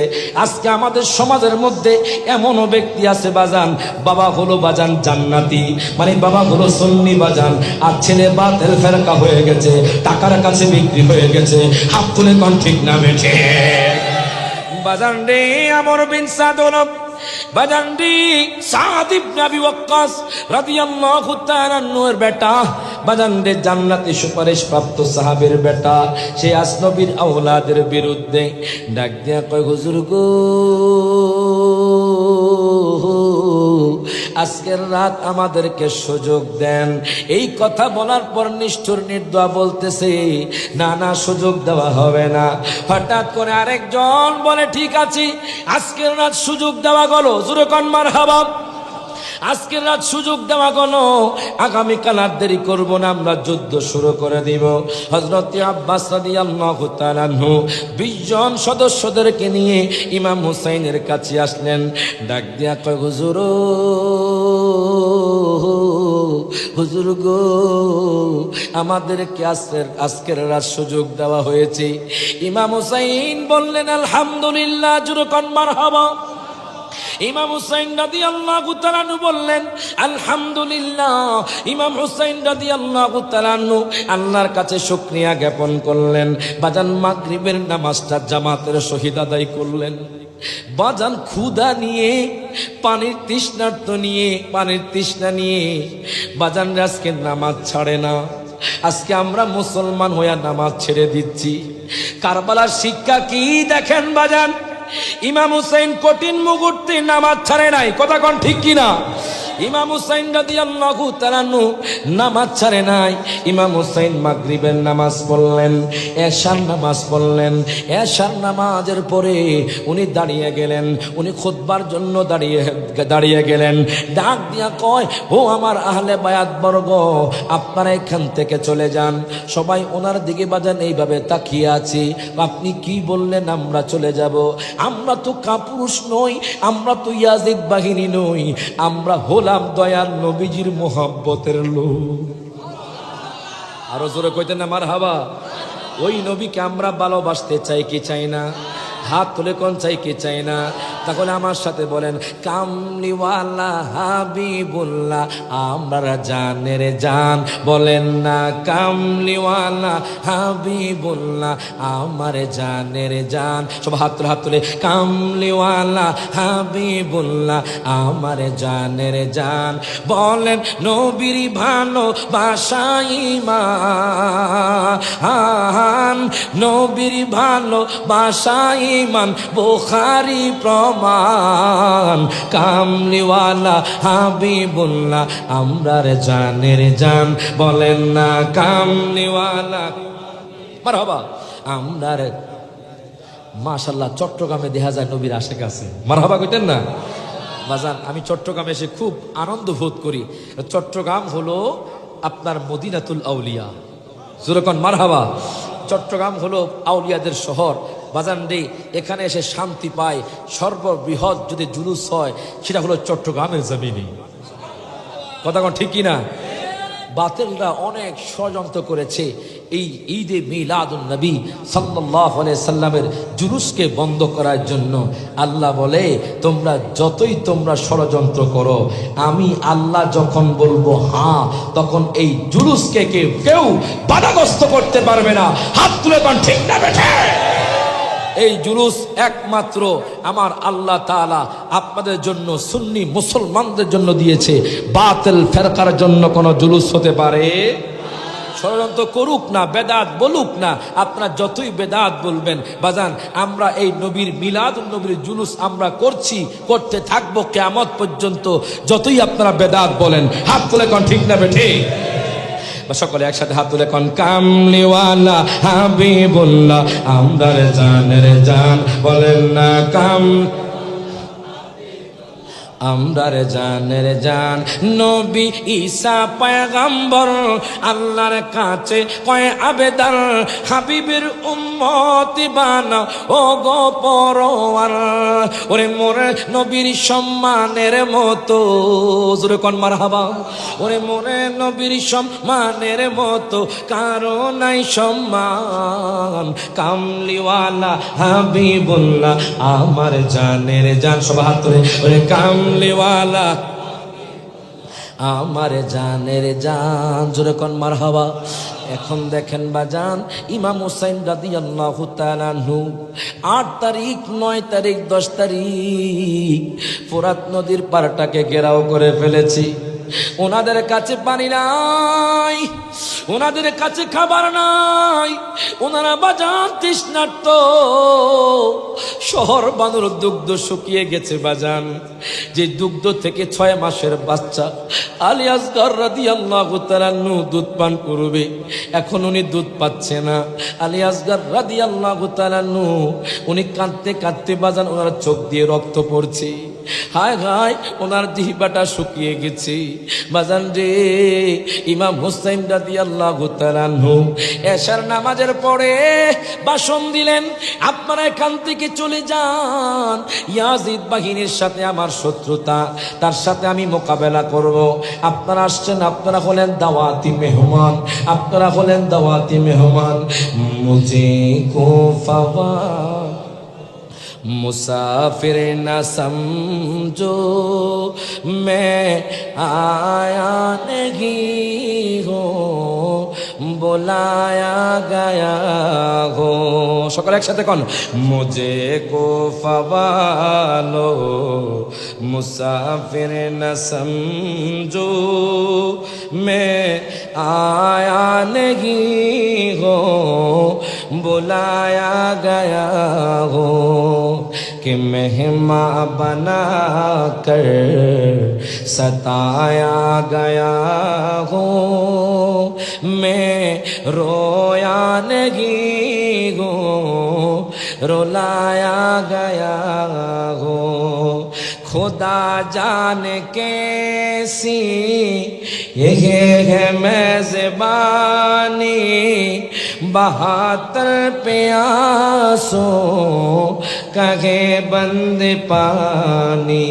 আজকে আমাদের সমাজের মধ্যে এমনও ব্যক্তি আছে বাজান, বাবা হলো বাজান জান্নাতি, মানে বাবা হলো সুন্নি বাজান, আর ছেলে বাতিল ফেরকা হয়ে গেছে, টাকার কাছে বিক্রি হয়ে গেছে। হাত তুলে কোন ঠিক না বেঠে বাজান রে আমর বিন সাদ হলো বাজান রে সাদ ইবনে আবি ওয়াক্কাস রাদিয়াল্লাহু তাআলা আনহুর বেটা, বাজান রে জান্নাতে সুপারিশ প্রাপ্ত সাহাবীর বেটা, সেই আসনবীর আওলাদের বিরুদ্ধে ডাক দিয়া কয়, হুজুর গো আজকের রাত আমাদেরকে সুযোগ দেন। এই কথা বলার পর নিষ্ঠুর নির্দয় বলতেছে, না না সুযোগ দেওয়া হবে না। হঠাৎ করে আরেকজন বলে, ঠিক আছে আজকের রাত সুযোগ দেওয়া গেল, জোরে কোন মারহাবা। আজকের রাত সুযোগ দেওয়া গেল, আগামীকাল আর দেরি করব না, আমরা যুদ্ধ শুরু করে দিব। হযরত আব্বাস রাদিয়াল্লাহু তাআলা আনহু 20 জন সদস্যদেরকে নিয়ে ইমাম হুসাইনের কাছে আসলেন। ডাক দিয়া কয়, হুজুর হুজুর গো আমাদেরকে আজকের রাত সুযোগ দেওয়া হয়েছে। ইমাম হুসাইন বললেন, আলহামদুলিল্লাহ, জোরে কোন মারহাবা। ইমাম হুসাইন রাদিয়াল্লাহু তাআলা আনহু বললেন, আলহামদুলিল্লাহ। ইমাম হুসাইন রাদিয়াল্লাহু তাআলা আনহু আল্লাহর কাছে শুকরিয়া জ্ঞাপন করলেন। বাজান মাগরিবের নামাজটা জামাতের সহিত আদায় করলেন। বাজান ক্ষুধা নিয়ে, পানির তৃষ্ণার্ত নিয়ে, পানির তৃষ্ণা নিয়ে বাজান আজকে নামাজ ছাড়ে না। আজকে আমরা মুসলমান হইয়া নামাজ ছেড়ে দিচ্ছি। কারবালার শিক্ষা কি দেখেন বাজান, ইমাম হুসাইন কঠিন মুহূর্তে নামাজ ছাড়ে নাই, কথা কোন ঠিক কিনা? ইমাম হুসাইন রাদিয়াল্লাহু তাআলা আনহু নামাজ ছাড়ে নাই। ইমাম হুসাইন মাগরিবের নামাজ পড়লেন, এশার নামাজ পড়লেন। এশার নামাজের পরে উনি দাঁড়িয়ে গেলেন, উনি খুতবার জন্য দাঁড়িয়ে গেলেন। ডাক দিয়া কয়, ও আমার আহলে বায়াত বর্গ, আপনারা এখান থেকে চলে যান। সবাই ওনার দিকে বাজান এইভাবে তাকিয়ে আছি। আপনি কি বললেন আমরা চলে যাব? আমরা তো কাপুরুষ নই, আমরা তো ইয়াজিদ বাহিনী নই, আমরা হলাম দয়াল নবীজির মোহাব্বতের লোক। আরো জোরে কইতেন না মারহাবা। ওই নবীকে আমরা ভালোবাসতে চাই কি চাই না? হাত তুলে কোন চাই কি চাই না? তাহলে আমার সাথে বলেন, কামলিওয়ালা হাবিবুল্লাহ আমরা জানের জান, বলেন না কামলিওয়ালা হাবিবুল্লাহ আমার জানের জান। সব হাত তুলে কামলিওয়ালা হাবিবুল্লাহ আমার জানের জান, বলেন নবীর ভালোবাসাই ঈমান, নবীর ভালোবাসাই ঈমান, বুখারী প্রমাণ। কামলিওয়ালা হাবিবুল্লাহ আমরার জানের জান, বলেন না কামলিওয়ালা মারহাবা আমরার। মাশাআল্লাহ, চট্টগ্রামে দেখা যায় নবীর আশিক আছে, মারহাবা কইতেন না বাজান? আমি চট্টগ্রামে এসে খুব আনন্দ বোধ করি। চট্টগ্রাম হলো আপনার মদিনাতুল আউলিয়া, জোরে কোন মারহাবা। চট্টগ্রাম হলো আউলিয়াদের শহর বাজান রে। এখানে এসে শান্তি পায়। সর্ববৃহৎ যদি জুলুস হয় সেটা হলো চট্টগ্রামের জমিনে, কথা কোন ঠিক কিনা? বাতিলরা অনেক ষড়যন্ত্র করেছে এই ঈদে মিলাদুন নবী সাল্লাল্লাহু আলাইহি সাল্লামের জুলুসকে বন্ধ করার জন্য। আল্লাহ বলে, তোমরা যতই ষড়যন্ত্র করো, আমি আল্লাহ যখন বলবো হ্যাঁ, তখন এই জুলুসকে কেউ বাধাগ্রস্ত করতে পারবে না। হাত তুলে কোন ঠিক না বেঠে? এই জুলুস একমাত্র আমার আল্লাহ তাআলা আপনাদের জন্য, সুন্নি মুসলমানদের জন্য দিয়েছে। বাতিল ফেরকার জন্য কোনো জুলুস হতে পারে? ষড়যন্ত্র করুক না, বেদাত বলুক না, আপনারা যতই বেদাত বলবেন বাজান, আমরা এই নবীর মিলাদুন নবীর জুলুস আমরা করতে থাকবো কিয়ামত পর্যন্ত, যতই আপনারা বেদাত বলেন। হাত তুলে কোন ঠিক না বেঠে? সকলে একসাথে হাত তুলে কোন কামলিওয়ালা হাবিবুল্লাহ আমরার জানের জান, বলেন না কাম। আমরার জানের জান নবী ঈসা পয়গম্বর আল্লাহর কাছে কয় আবেদন হাবিবের উম্মতি বানাও ও গো পরওয়ার ওরে মোরে নবীর সম্মানের মতো জোরে কোন মারহাবা ওরে মোরে নবীর সম্মানের মতো কারো নাই সম্মান কামলিওয়ালা হাবিবুল্লাহ আমার জানের জান সব হাত ধরে ওরে কামলিওয়ালা আমার জানের জান জোরে কোন মারহাবা। এখন দেখেন বাজান ইমাম হুসাইন রাদিয়াল্লাহু তাআলা আনহু 8 তারিখ 9 তারিখ 10 তারিখ ফোরাত নদীর পাড়টাকে ঘেরাও করে ফেলেছি। ওনাদের কাছে পানি নাই, ওনাদের কাছে খাবার নাই, ওনারা বাজান তৃষ্ণার্ত। শহর বানুর দুগ্ধ শুকিয়ে গেছে বাজান, যে দুগ্ধ থেকে 6 মাসের বাচ্চা আলী আসগর রাদিয়াল্লাহু তাআলা দুধ পান করবে, এখন উনি দুধ পাচ্ছে না। আলী আসগর রাদিয়াল্লাহু তাআলা উনি কাঁদতে কাঁদতে বাজান ওনার চোখ দিয়ে রক্ত পড়ছে। হায় হায় ওনার জিহ্বাটা শুকিয়ে গেছে বাজান রে। ইমাম হুসাইন রাদিয়াল্লাহু তাআলা এশার নামাজের পরে ভাষণ দিলেন, আপনারা এখান থেকে চলে যান, ইয়াজিদ বাহিনীর সাথে আমার শত্রুতা, তার সাথে আমি মোকাবেলা করব। আপনারা আসছেন, আপনারা হলেন দাওয়াতি মেহমান, আপনারা হলেন দাওয়াতি মেহমান। মুঝে কোফাওয়া मुसाफिर न समझो मैं आया नहीं हूँ बुलाया गया हो। সকলে একসাথে কোন मुझे को फवालो मुसाफिर न समझो मैं आया नहीं हूँ बुलाया गया हो कि मेहमा बना कर सताया गया हूँ मैं रोया नहीं हूँ रुलाया गया हूँ। खुदा जाने कैसी ये है मेज़बानी 72 प्यासों कहे बंद पानी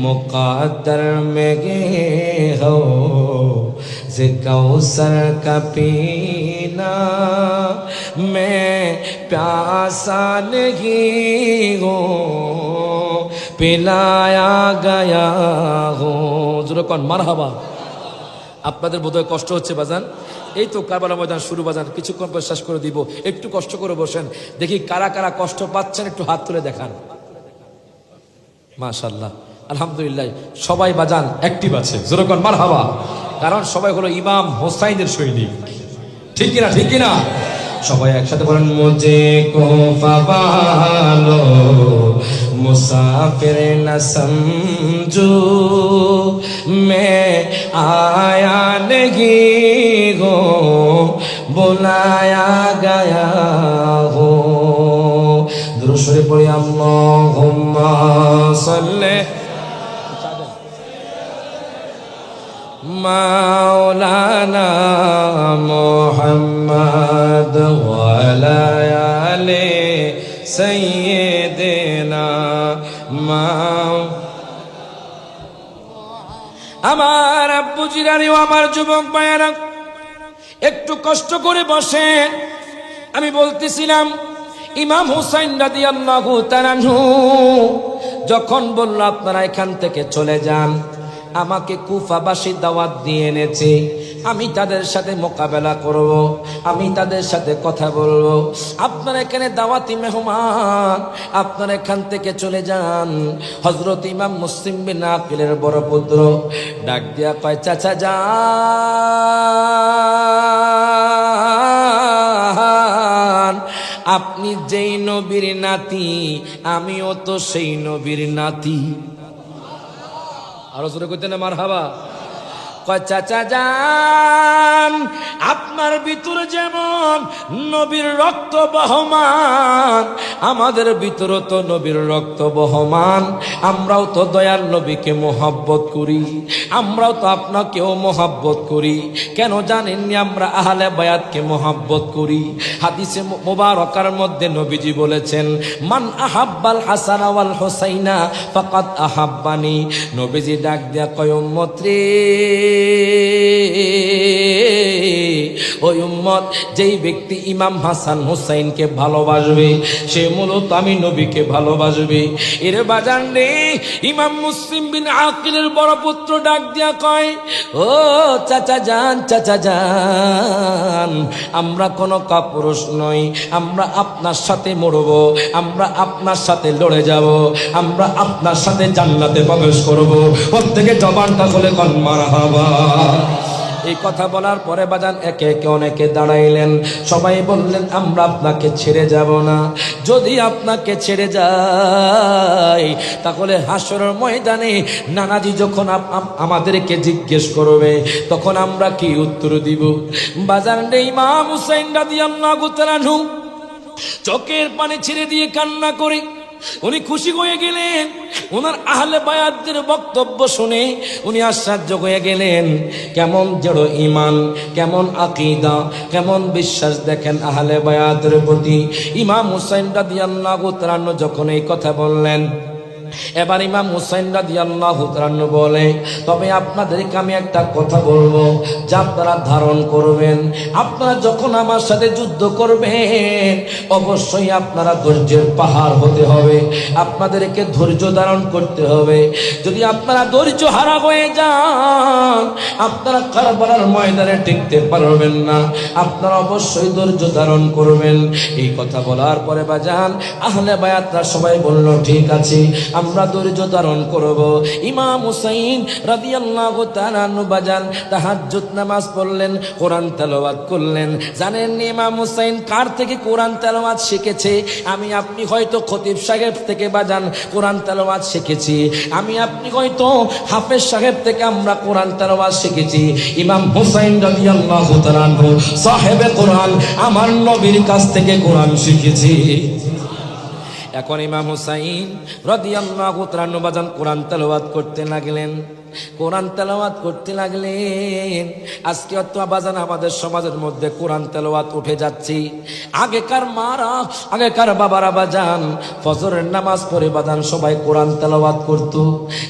मुक़द्दर में गे हो से कौसर का पीना मैं प्यासा नहीं हूँ पिलाया गया हो। জোরে কোন মারহাবা। আপনাদের বোধহয় কষ্ট হচ্ছে বাজান, এই তো কারবালা ময়দান শুরু বাজান, কিছুক্ষণ পর শেষ করে দিব, একটু কষ্ট করে বসেন, দেখি কারা কারা কষ্ট পাচ্ছেন একটু হাত তুলে দেখান। মাশাআল্লাহ আলহামদুলিল্লাহ সবাই বাজান অ্যাক্টিভ আছে, জোরে কোন মারহাবা। কারণ সবাই হলো ইমাম হোসাইনের সৈনিক, ঠিক কিনা ঠিক কিনা? সবাই একসাথে বলেন মুঝে কো ফাবালো मुसाफिर न समझो मैं आया नहीं हो बुलाया गया हो। दुरूद शरीफ पढ़ी अल्लाहुम्मा सल्ली मौलाना मुहम्मद व अला आले सय्यिदना আমার আব্বু জিরানি ও আমার যুবক ভাইয়েরা একটু কষ্ট করে বসে। আমি বলতেছিলাম ইমাম হুসাইন রাদিয়াল্লাহু তাআলা যখন বলল আপনারা এখান থেকে চলে যান, আমাকে কুফাবাসী দাওয়াত দিয়ে এনেছে, আমি তাদের সাথে মোকাবেলা করব, আমি তাদের সাথে কথা বলবো। আপনারা এখানে দাওয়াতি মেহমান, আপনারা এখান থেকে চলে যান। হযরত ইমাম মুসলিম বিন আকিলের বড় পুত্র ডাক দিয়া কয়, চাচা যান, আপনি যেই নবীর নাতি আমিও তো সেই নবীর নাতি। আরো জোরে কইতে না মারহাবা। কয় চাচা যান, আপনার ভিতরে যেমন নবীর রক্ত বহমান, আমাদের ভিতরে তো নবীর রক্ত বহমান। আমরাও তো দয়ার নবীকে মোহাব্বত করি, আমরাও তো আপনাকেও মোহাব্বত করি। কেন জানেননি আমরা আহলে বায়াতকে মোহাব্বত করি? হাদিসে মুবারকার মধ্যে নবীজি বলেছেন, মান আহাব্বাল হাসান ওয়াল হুসাইনা ফাকাদ আহাব্বানি। নবীজি ডাক দিয়া কয়, উম্মত রে, ওই উম্মত যেই ব্যক্তি ইমাম হাসান হুসাইনকে ভালোবাসবে সে মূলত আমি নবীকে ভালোবাসবে। এর বাজান রে, ইমাম মুসলিম বিন আকিলের বড় পুত্র ডাক দিয়া কয়, ও চাচা যান, চাচা যান, আমরা কোনো কাপুরুষ নই, আমরা আপনার সাথে মরব, আমরা আপনার সাথে লড়ে যাব, আমরা আপনার সাথে জান্নাতে প্রবেশ করব। প্রত্যেকে জবানটা খুলে কোন মারহাবা। এই কথা বলার পরে বাজান একে একে অনেকে দাঁড়াইলেন, সবাই বললেন আমরা আপনাকে ছেড়ে যাব না। যদি আপনাকে ছেড়ে যাই তাহলে হাসরের ময়দানে নানাজি যখন আমাদেরকে জিজ্ঞেস করবে তখন আমরা কি উত্তর দিব? বাজান রে, ইমাম হুসাইন রাদিয়াল্লাহু তাআলা আনহু চোখের পানি ছেড়ে দিয়ে কান্না করে উনি খুশি হয়ে গেলেন। ওনার আহলে বায়াতদের বক্তব্য শুনে উনি আশ্চর্য হয়ে গেলেন। কেমন জড় ঈমান, কেমন আকীদা, কেমন বিশ্বাস দেখেন আহলে বায়াতের প্রতি। ইমাম হুসাইন রাদিয়াল্লাহু তাআলা যখন এই কথা বললেন, এবার ইমাম হুসাইন রাদিয়াল্লাহু তাআলা বলে, তবে আপনাদেরকে আমি একটা কথা বলবো যা আপনারা ধারণ করবেন। আপনারা যখন আমার সাথে যুদ্ধ করবেন অবশ্যই আপনারা ধৈর্যের পাহাড় হতে হবে, আপনাদেরকে ধৈর্য ধারণ করতে হবে। যদি আপনারা ধৈর্য হারা হয়ে যান আপনারা কারবালার ময়দানে টিকতে পারবেন না, আপনারা অবশ্যই ধৈর্য ধারণ করবেন। এই কথা বলার পরে বাজান আহলে বায়াতরা সবাই বলল, ঠিক আছে, আমরা ধৈর্য ধারণ করব। ইমাম হুসাইন রাদিয়াল্লাহু তাআলা আনহু বাজান তাহাজ্জুদ নামাজ পড়লেন, কোরআন তেলাওয়াত করলেন। জানেন ইমাম হুসাইন কার থেকে কোরআন তেলাওয়াত শিখেছে? আমি আপনি হয়তো খতিব সাহেব থেকে বাজান কোরআন তেলাওয়াত শিখেছি, আমি আপনি হয়তো হাফেজ সাহেব থেকে আমরা কোরআন তেলাওয়াত শিখেছি। ইমাম হুসাইন রাদিয়াল্লাহু তাআলা আনহু সাহেবে কোরআন আমার নবীর কাছ থেকে কোরআন শিখেছি। এখন ইমাম হুসাইন রাদিয়াল্লাহু তাআলা বাজান কোরআন তেলাওয়াত করতে লাগলেন, কোরআন তেলাওয়াত করতে লাগলেন। আজকে তো বাজান আমাদের সমাজের মধ্যে কোরআন তেলাওয়াত উঠে যাচ্ছে। আগেকার মারা, আগেকার বাবারা বাজান ফজরের নামাজ পড়ে বাজান সবাই কোরআন তেলাওয়াত করত।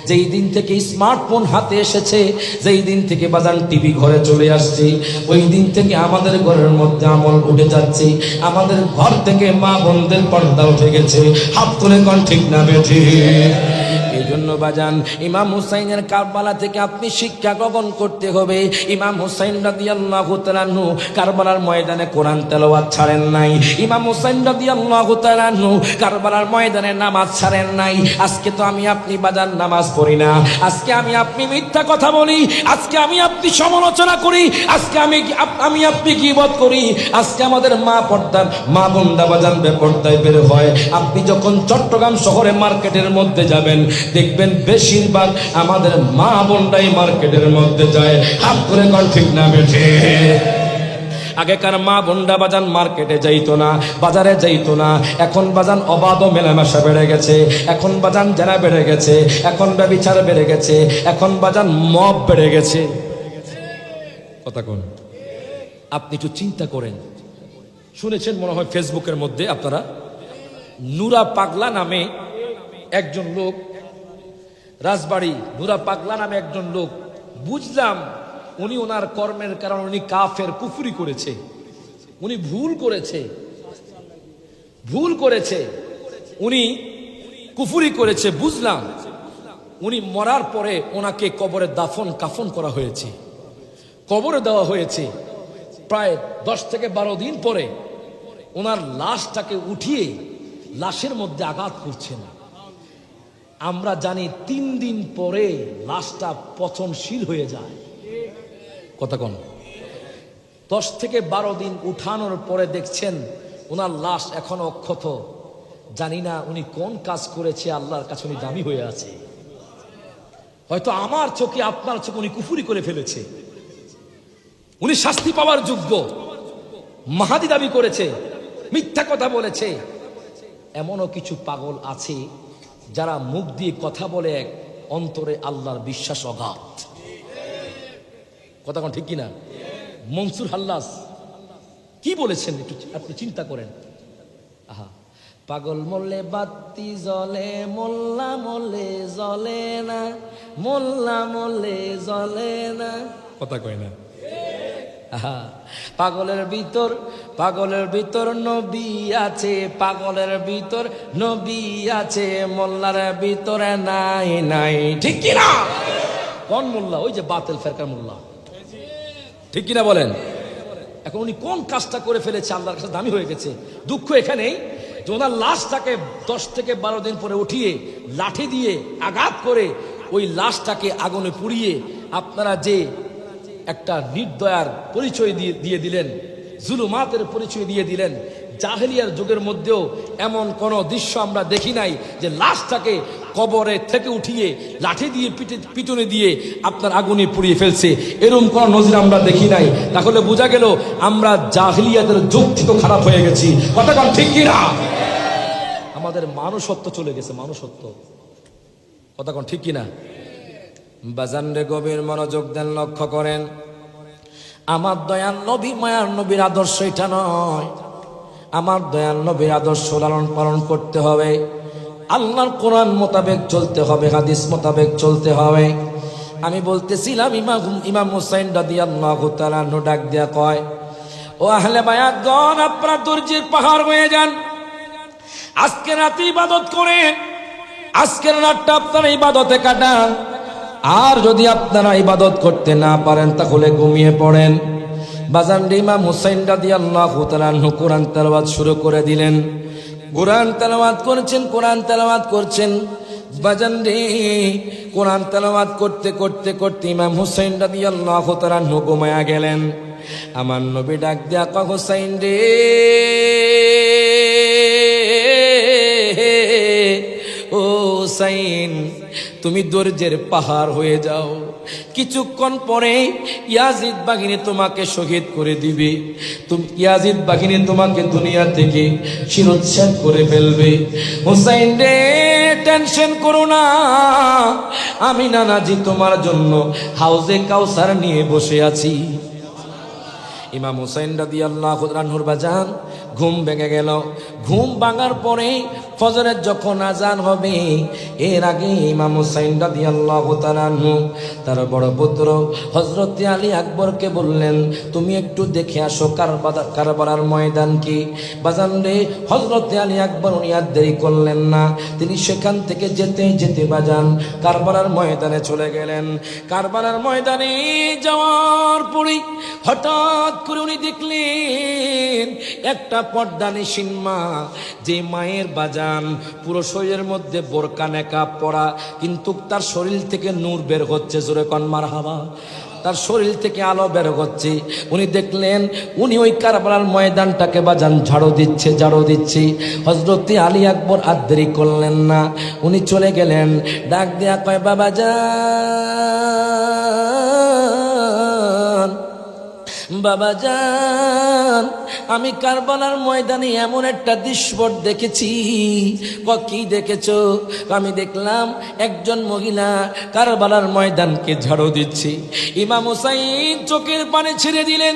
যেই দিন থেকে স্মার্টফোন হাতে এসেছে, যেই দিন থেকে বাজান টিভি ঘরে চলে আসছে, ওই দিন থেকে আমাদের ঘরের মধ্যে আমল উঠে যাচ্ছে। আমাদের ঘর থেকে মা বোনদের পর্দা উঠে গেছে। হাত তুলে কোন ঠিক না বেঠি? এই জন্য বাজান ইমাম হুসাইনের কারবালা থেকে আপনি শিক্ষা গ্রহণ করতে হবে। ইমাম হুসাইন রাদিয়াল্লাহু তাআলা আনহু কারবালার ময়দানে কোরআন তেলাওয়াত ছাড়েন নাই। ইমাম হুসাইন রাদিয়াল্লাহু তাআলা আনহু কারবালার ময়দানে নামাজ ছাড়েন নাই। আজকে তো আমি আপনি বাজান নামাজ পড়ি না, আজকে আমি আপনি মিথ্যা কথা বলি, আজকে আমি আপনি সমালোচনা করি, আজকে আমি আপনি গীবত করি, আজকে আমাদের মা বোনরা বাজান বেপরদায় বের হয়। আপনি যখন চট্টগ্রাম শহরে মার্কেটের মধ্যে যাবেন দেখবেন বেশিরভাগ আমাদের মা বোনরাই মার্কেটের মধ্যে যায়। হাত করে কোন ঠিক না বেঠে? আগেকার মা বোনরা বাজান মার্কেটে যাইতো না, বাজারে যাইতো না। এখন বাজান অবাধ মেলামেশা বেড়ে গেছে, এখন বাজান জেনা বেড়ে গেছে, এখন ব্যভিচার বেড়ে গেছে, এখন বাজান মব বেড়ে গেছে। কথা কোন? আপনি একটু চিন্তা করেন। শুনেছেন মনে হয় ফেসবুকের মধ্যে আপনারা, নুরা পাগলা নামে একজন লোক, রাজবাড়ী নুরা পাগলা নামে একজন লোক, বুঝলাম উনি ওনার কর্মের কারণে উনি কাফের কুফরি করেছে, উনি ভুল করেছে, উনি কুফরি করেছে। বুঝলাম উনি মরার পরে ওনাকে কবরে কাফন করা হয়েছে, কবরে দেওয়া হয়েছে। প্রায় 10 থেকে 12 দিন পরে ওনার লাশটাকে উঠিয়ে লাশের মধ্যে আঘাত করছে না। আমরা জানি 3 দিন পরে লাশটা পচনশীল হয়ে যায়। কথা কোন? 10 থেকে 12 দিন উঠানোর পরে দেখছেন ওনার লাশ এখনো অক্ষত। জানি না উনি কোন কাজ করেছে, আল্লাহর কাছে উনি দামি হয়ে আছে। হয়তো আমার চোখে আপনার চোখে উনি কুফুরি করে ফেলেছে, উনি শাস্তি পাওয়ার যোগ্য, মাহাদি দাবি করেছে, মিথ্যা কথা বলেছে। এমনও কিছু পাগল আছে যারা মুখ দিয়ে কথা বলে, এক অন্তরে আল্লাহর বিশ্বাস অগাধ। কথা কোন ঠিক কিনা? মনসুর হাল্লাস কি বলেছেন একটু আপনি চিন্তা করেন। আহা, পাগল মরলে বাতি জ্বলে, মোল্লা মরলে জ্বলে না, মোল্লা মরলে জ্বলে না। কথা কয় না? আহা, পাগলের ভিতর নবী আছে, পাগলের ভিতর নবী আছে, মোল্লার ভিতরে নাই নাই। ঠিক কিনা? কোন মোল্লা? ওই যে বাতিল ফেরকার মোল্লা। ঠিক কিনা বলেন? এখন উনি কোন কাজটা করে ফেলেছে, আল্লাহর কাছে দামি হয়ে গেছে। দুঃখ এখানেই যে ওনার লাশটাকে 10 থেকে 12 দিন পরে উঠিয়ে লাঠি দিয়ে আঘাত করে ওই লাশটাকে আগুনে পুড়িয়ে আপনারা যে একটা নির্দয়ার পরিচয় দিয়ে দিলেন, জুলুমাতের পরিচয় দিয়ে দিলেন। জাহেলিয়ার যুগের মধ্যেও এমন কোন দৃশ্য আমরা দেখি নাই যে লাশটাকে কবরে থেকে উঠিয়ে লাঠি দিয়ে পিটুনি দিয়ে আপনার আগুনে পুড়িয়ে ফেলছে, এরকম কোন নজির আমরা দেখি নাই। তাহলে বোঝা গেল আমরা জাহেলিয়াতের যুগ থেকে খারাপ হয়ে গেছি। কথা কোন ঠিক কিনা? আমাদের মানুষত্ব চলে গেছে, মানুষত্ব। কথা কোন ঠিক কিনা? বাজান রে, গভীর মনোযোগ দেন, লক্ষ্য করেন। আমার দয়াল নবী, মায়ার নবীর আদর্শ এটা নয়। আমার দয়াল নবীর আদর্শ লালন পালন করতে হবে, আল্লাহর কোরআন মোতাবেক চলতে হবে, হাদিস মোতাবেক চলতে হবে। আমি বলতেছিলাম ইমাম হুসাইন রাদিয়াল্লাহু তাআলা আনহু ডাক দিয়া কয়, ও আহলে বায়াতগণ, আপনারা ধৈর্যের পাহাড় হয়ে যান। আজকে রাতে ইবাদত করেন, আজকের রাতটা আপনারা ইবাদতে কাটান। আর যদি আপনারা ইবাদত করতে না পারেন তাহলে ঘুমিয়ে পড়েন। বাজান রে, ইমাম হুসাইন রাদিয়াল্লাহু তাআলা আনহু কোরআন তেলাওয়াত শুরু করে দিলেন। কোরআন তেলাওয়াত করছেন, কোরআন তেলাওয়াত করছেন। বাজান রে, কোরআন তেলাওয়াত করতে করতে করতে ইমাম হুসাইন রাদিয়াল্লাহু তাআলা আনহু ঘুমায়া গেলেন। আমার নবী ডাক দিয়া কয়, হুসাইন রে, ও হুসাইন, তুমি ধৈর্যের পাহাড় হয়ে যাও। কিছুক্ষণ পরে ইয়াজিদ বাহিনী তোমাকে শহীদ করে দিবে। ইয়াজিদ বাহিনী তোমাকে দুনিয়া থেকে শিরোচ্ছেদ করে ফেলবে। হুসাইন রে, টেনশন করো না, আমি নানাজি তোমার জন্য হাউজে কাউসার নিয়ে বসে আছি। ইমাম হুসাইন রাদিয়াল্লাহু আনহুর বাজান ঘুম ভেঙে গেল। ঘুম ভাঙার পরে ফজরের যখন আজান হবে, এর আগে ইমাম হুসাইন রাদিয়াল্লাহু তাআলা আনহু তার বড় পুত্র হযরত আলী আকবরকে বললেন, তুমি একটু দেখে আসো কারবালার ময়দান কি। বাজান রে, হযরত আলী আকবর উনি আর দেরি করলেন না, তিনি সেখান থেকে যেতে যেতে বাজান কারবালার ময়দানে চলে গেলেন। কারবালার ময়দানে যাওয়ার পরে হঠাৎ করে উনি দেখলেন একটা পর্দানিসীন মা, যে মায়ের বাজান পুরো শরীরের মধ্যে বোরকা নেকাব পরা, কিন্তু তার শরীর থেকে নূর বের হচ্ছে। জোরে কোন মারহাবা। তার শরীর থেকে আলো বের হচ্ছে। উনি দেখলেন উনি ওই কারবালার ময়দানটাকে বাজান ঝাড়ু দিচ্ছে। হযরত আলী আকবর আর দেরি করলেন না, উনি চলে গেলেন। ডাক দেয়া কয়, বাবা যান, বাবা যান, আমি কারবালার ময়দানে এমন একটা দৃশ্য দেখেছি। কি দেখেছো? আমি দেখলাম একজন মহিলা কারবালার ময়দানকে ঝাড়ু দিচ্ছে। ইমাম হুসাইন চোখের পানি ছেড়ে দিলেন।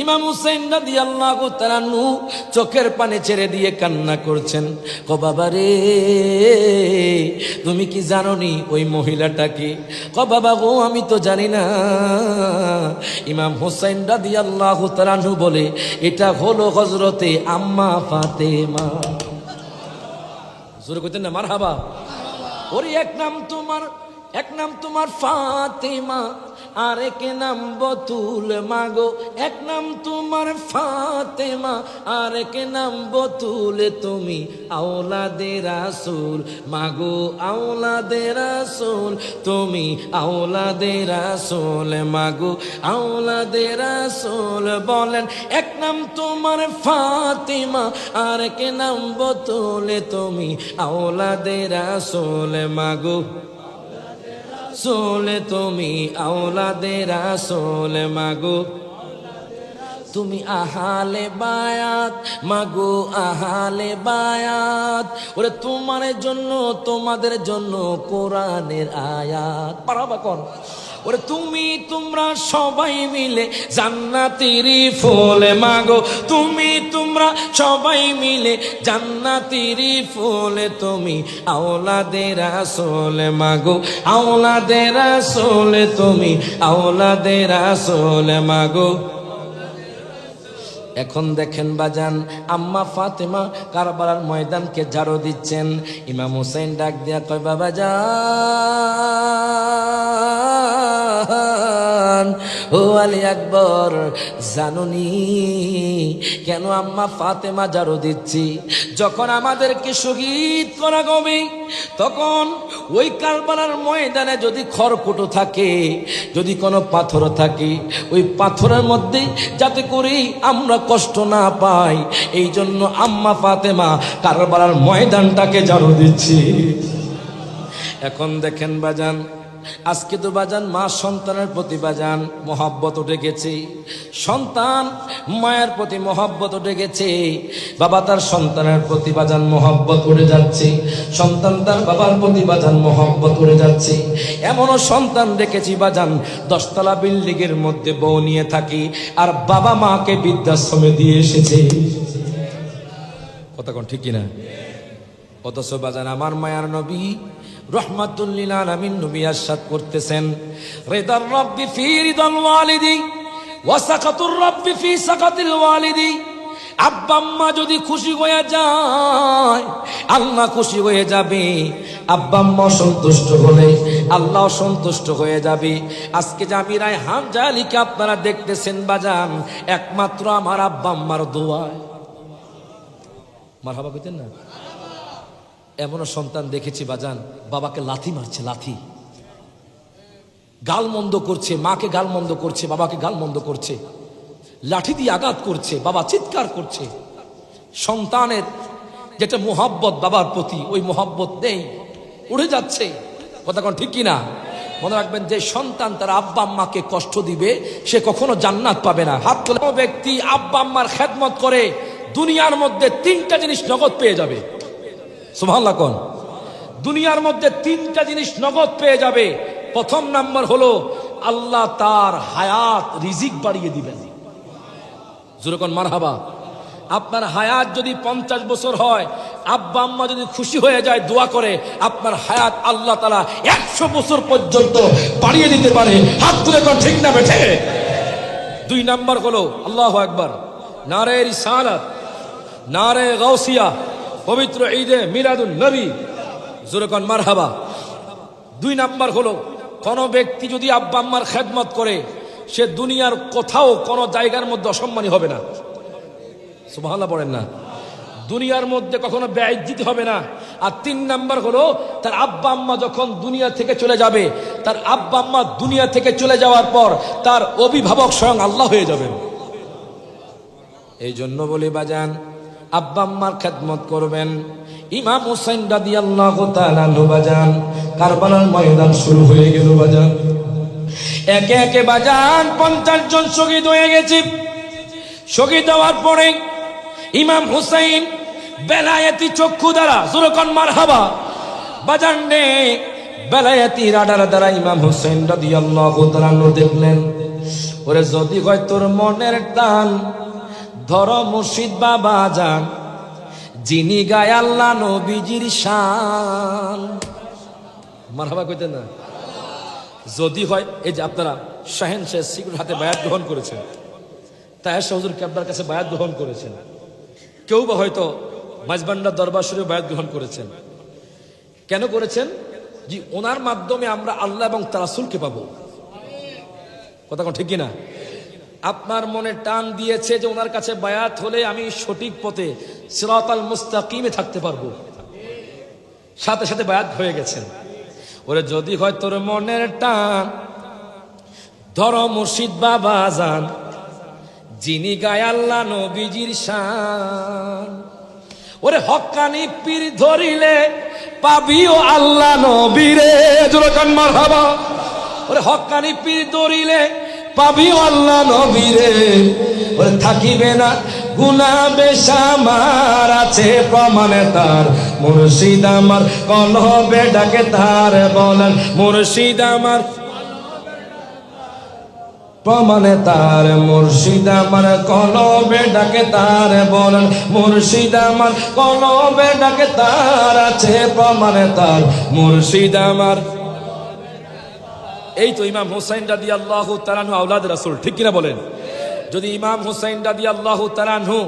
ইমাম হুসাইন রাদিয়াল্লাহু তাআলা আনহু চোখের পানি ছেড়ে দিয়ে কান্না করছেন। ও বাবা রে, তুমি কি জানোনি ওই মহিলাটাকে? ও বাবা গো, আমি তো জানি না। ইমাম হুসাইন রাদিয়াল্লাহু তাআলা আনহু বলে, এটা হলো হযরতে আম্মা ফাতেমা। জোরে কইতেন না মারহাবা। ওরে এক নাম তোমার ফাতেমা, আর এক নাম বতুল মাগো। এক নাম তোমার ফাতেমা, আর এক নাম বতুল। তুমি আওলাদে রাসূল মাগো, আওলাদে রাসূল। তুমি আওলাদে রাসূল মাগো, আওলাদে রাসূল। বলেন, এক নাম তোমার ফাতেমা, আর এক নাম বতুল। তুমি আওলাদে রাসূল মাগো। রাসূল তুমি আওলাদে রাসূল মাগো তুমি আহালে বায়াত মাগো আহালে বায়াত ওরে তোমার জন্য তোমাদের জন্য কোরআনের আয়াত পারাবা কোন ওরে তুমি তোমরা সবাই মিলে জান্নাতেরই ফুল মাগো তুমি তোমরা সবাই মিলে জান্নাতেরই ফুল তুমি আওলাদে রাসূল মাগো আওলাদে রাসূল তুমি আওলাদে রাসূল মাগো এখন দেখেন বাজান আম্মা ফাতেমা কারবালার ময়দানকে ঝাড়ু দিচ্ছেন ইমাম হুসাইন ডাক দিয়া কয় বাবা জান ও আলী আকবর জানুনি কেন আম্মা ফাতেমা ঝাড়ু দিচ্ছি যখন আমাদেরকে শহীদ করা হবে তখন ওই কারবালার ময়দানে যদি খড়কুটো থাকে যদি কোনো পাথর থাকে ওই পাথরের মধ্যে যাতে করে আমরা কষ্ট না পাই এই জন্য আম্মা ফাতেমা কারবালার ময়দানটাকে ঝাড়ু দিচ্ছি এখন দেখেন বাজান আজকে তো বাজান মা সন্তানের প্রতি বাজান মহব্বত উঠে গেছে সন্তান মায়ের প্রতি মহব্বত উঠে গেছে বাবা তার সন্তানের প্রতি বাজান মহব্বত উঠে যাচ্ছে সন্তান তার বাবার প্রতি বাজান মহব্বত উঠে যাচ্ছে এমনও সন্তান দেখেছি বাজান 10 তলা বিল্ডিং এর মধ্যে বউ নিয়ে থাকি আর বাবা মাকে বৃদ্ধাশ্রমে দিয়ে এসেছে কথা কোন ঠিক কিনা অথচ বাজান আমার মায়ার নবী রহমাতুল লিল আলামিন নবী ইরশাদ করতেছেন রিদার রাব্বি ফি রিদাল ওয়ালিদি ওয়া সাকাতুর রাব্বি ফি সাকাতিল ওয়ালিদি আব্বা আম্মা যদি খুশি হয়ে যায় আল্লাহ খুশি হয়ে যাবে আব্বা আম্মা সন্তুষ্ট হলে আল্লাহ সন্তুষ্ট হয়ে যাবে আজকে যে আমি রায়হান জালিকে আপনারা দেখতেছেন বাজান একমাত্র আমার আব্বা আম্মার দোয়ায় মারহাবা কইতেন না এমনও সন্তান দেখেছি বাজান বাবাকে লাথি মারছে লাথি গালমন্দ করছে মাকে গালমন্দ করছে বাবাকে গালমন্দ করছে লাঠি দিয়ে আঘাত করছে বাবা চিৎকার করছে সন্তানের যেটা মোহাব্বত বাবার প্রতি ওই মোহাব্বত নেই উড়ে যাচ্ছে কথা কোন ঠিক কিনা মনে রাখবেন যে সন্তান তার আব্বা আম্মাকে কষ্ট দিবে সে কখনো জান্নাত পাবে না হাত তোলা ব্যক্তি আব্বা আম্মার খেদমত করে দুনিয়ার মধ্যে 3টা জিনিস নগদ পেয়ে যাবে সুবহানাল্লাহ কোন দুনিয়ার মধ্যে 3টা জিনিস নগদ পেয়ে যাবে প্রথম নাম্বার হলো আল্লাহ তার হায়াত রিজিক বাড়িয়ে দিবেন জোরে কোন মারহাবা আপনার হায়াত যদি 50 বছর হয় আব্বা আম্মা যদি খুশি হয়ে যায় দোয়া করে আপনার হায়াত আল্লাহ তাআলা 100 বছর পর্যন্ত বাড়িয়ে দিতে পারে হাত তুলে কোন ঠিক না বেঠে 2 নাম্বার হলো আল্লাহু আকবার নারে রিসালাত নারে গাউসিয়া পবিত্র ঈদে মিলাদুন নবী জোরে কোন মারহাবা 2 নাম্বার হলো কোন ব্যক্তি যদি আব্বা আম্মার খেদমত করে সে দুনিয়ার কোথাও কোন জায়গার মধ্যে অসম্মানী হবে না সুবহানাল্লাহ পড়েন না দুনিয়ার মধ্যে কখনো বেইজ্জতি হবে না আর 3 নাম্বার হলো তার আব্বা আম্মা যখন দুনিয়া থেকে চলে যাবে তার আব্বা আম্মা দুনিয়া থেকে চলে যাওয়ার পর তার অভিভাবক স্বয়ং আল্লাহ হয়ে যাবেন এই জন্য বলি বাজান আব্বা আম্মার খেদমত করবেন ইমাম হুসাইন রাদিয়াল্লাহু তাআলা আনহু বাজান কারবালার ময়দান শুরু হয়ে গেল বাজান একে একে বাজান 50 জন শহীদ হয়ে গেছে শহীদ হওয়ার পরে ইমাম হুসাইন বেলায়েতি চক্ষু দ্বারা জোরে কোন মারহাবা বাজান রে বেলায়েতি রাডার দ্বারা ইমাম হুসাইন রাদিয়াল্লাহু তাআলা আনহু দেখলেন ওরে যদি হয় তোর মনের টান ধর মুর্শিদ বাবা জান যিনি গায় আল্লাহ নবীজির শান মারহাবা কইতেন না যদি হয় এই যে আপনারা শাহেন শেখ সিকুর হাতে বায়াত গ্রহণ করেছেন তাহের হুজুর কেবলার কাছে বায়াত গ্রহণ করেছেন কেউ বা হয়তো মাঝবান্ডার দরবার শরীফে বায়াত গ্রহণ করেছেন কেন করেছেন যে ওনার মাধ্যমে আমরা আল্লাহ এবং তার রাসূলকে পাবো কথা কোন ঠিক কিনা আপনার মনে টান দিয়েছে যে ওনার কাছে বায়াত হলে আমি সঠিক পথে সিরাতাল মুস্তাকিমে থাকতে পারবো সাথে সাথে বায়াত হয়ে গেছেন ওরে যদি হয় তোর মনের টান ধর মুর্শিদ বাবা জান যিনি গায় আল্লাহ নবীজির শান ওরে হক্কানি পীর ধরিলে পাবিও আল্লাহ নবীরে, যখন মারহাবা। ওরে হক্কানি পীর দরিলে পাবিও আল্লাহ নবীরে, ওরে থাকিবে না গুনাহ বেশামার, আছে প্রমাণে তার মুর্শিদ আমার কলবে ডাকে তার, বলেন মুর্শিদ আমার প্রমাণে তার, মুর্শিদ আমার কলবে ডাকে তার, বলেন মুর্শিদ আমার কলবে ডাকে তার, আছে প্রমাণে তার মুর্শিদ আমার। এই তো ইমাম হুসাইন রাদিয়াল্লাহু তাআলা আনহু আওলাদ রাসূল, ঠিক কিনা বলেন? যদি ইমাম হুসাইন রাদিয়াল্লাহু তাআলা আনহু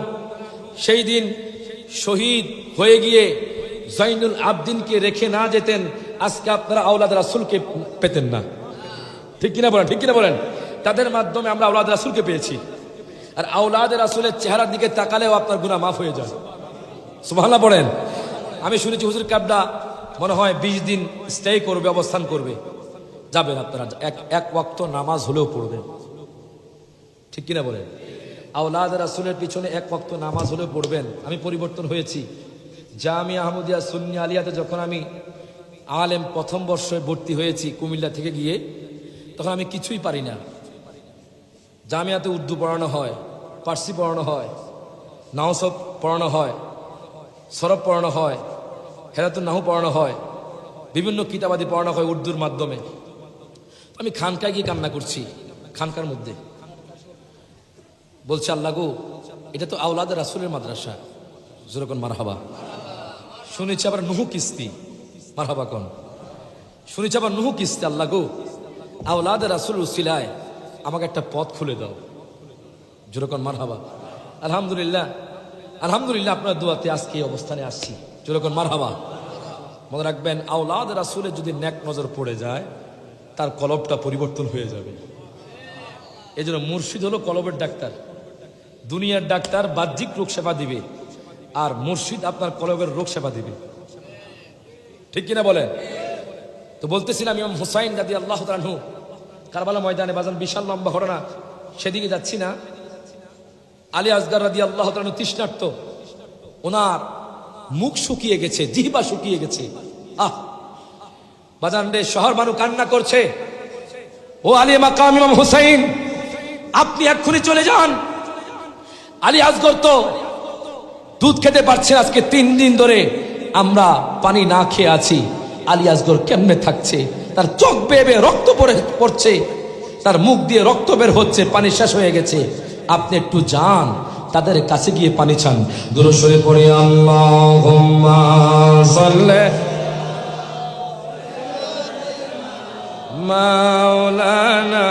সেই দিন শহীদ হয়ে গিয়ে জৈনুল আবদিনকে রেখে না যেতেন, আজকে আপনারা আওলাদ রাসূলকে পেতেন না, ঠিক কিনা বলেন? ঠিক কিনা বলেন? তাদের মাধ্যমে আমরা আওলাদ রাসূলকে পেয়েছি। আর আওলাদ রাসূলের চেহারার দিকে তাকালেও আপনার গুনাহ মাফ হয়ে যায়। সুবহানাল্লাহ পড়েন। আমি শুনেছি হুজুর কাবলা মনে হয় 20 দিন স্টে করবে, অবস্থান করবে। যাবেন আপনারা, এক ওয়াক্ত নামাজ হলেও পড়বেন, ঠিক কিনা বলেন? আওলাদ রাসূলের পিছনে এক ওয়াক্ত নামাজ হলেও পড়বেন। আমি পরিবর্তন হয়েছি। জামিয়া আহমদিয়া সুন্নি আলিয়াতে যখন আমি আলেম প্রথম বর্ষে ভর্তি হয়েছি কুমিল্লা থেকে গিয়ে, তখন আমি কিছুই পারি না। জামিয়াতে উর্দু পড়ানো হয়, পার্সি পড়ানো হয়, নাওসব পড়ানো হয়, সরব পড়ানো হয়, হেরাতুন নাহু পড়ানো হয়, বিভিন্ন কিতাবাদি পড়ানো হয় উর্দুর মাধ্যমে। আমি খানকায় গিয়ে কান্না করছি, খানকার মধ্যে বলছে, আল্লাহ গো, এটা তো আওলাদ রাসূলের মাদ্রাসা, যেরকম মারহাবা। শুনেছি আবার নুহু কিস্তি, মারহাবা কোন? শুনেছি আবার নুহু কিস্তি, আল্লাহ গো, আওলাদ রাসূল উসিলায় আমাকে একটা পথ খুলে দাও, যেরকম মারহাবা। আলহামদুলিল্লাহ, আলহামদুলিল্লাহ, আপনার দোয়াতে আজকে এই অবস্থানে আসছি, যেরকম মারহাবা। মনে রাখবেন, আওলাদ রাসূলের যদি নেক নজর পড়ে যায়, তার কলবটা পরিবর্তন হয়ে যাবে। এই জন্য মুর্শিদ হলো কলবের ডাক্তার। দুনিয়ার ডাক্তার বাহ্যিক রোগ সেবা দিবে, আর মুর্শিদ আপনার কলবের রোগ সেবা দিবে, ঠিক কিনা বলেন? তো বলতেছিলাম ইমাম হুসাইন রাদিয়াল্লাহু তাআলা আনহু কারবালা ময়দানে, বাজান বিশাল লম্বা ঘটনা, সেদিকে যাচ্ছি না। আলী আসগার রাদিয়াল্লাহু তাআলা আনহু তৃষ্ণার্ত, ওনার মুখ শুকিয়ে গেছে, জিহ্বা শুকিয়ে গেছে। বাজান রে, শহর মানুষ কান্না করছে, ও আলী মাকাম ইমাম হুসাইন, আপনি এক্ষুনি চলে যান। আলী আসগর তো দুধ খেতে পারছে, আজকে 3 দিন ধরে আমরা পানি না খেয়ে আছি। আলী আসগর কেমনে থাকছে? তার চোখ বেয়ে বেয়ে রক্ত পড়ছে, তার মুখ দিয়ে রক্ত বের হচ্ছে, পানি শেষ হয়ে গেছে। আপনি একটু যান, তাদের কাছে গিয়ে পানি চান। দুরূদ শরীফ পড়ি, আল্লাহুম্মা সাল্লি মাওলানা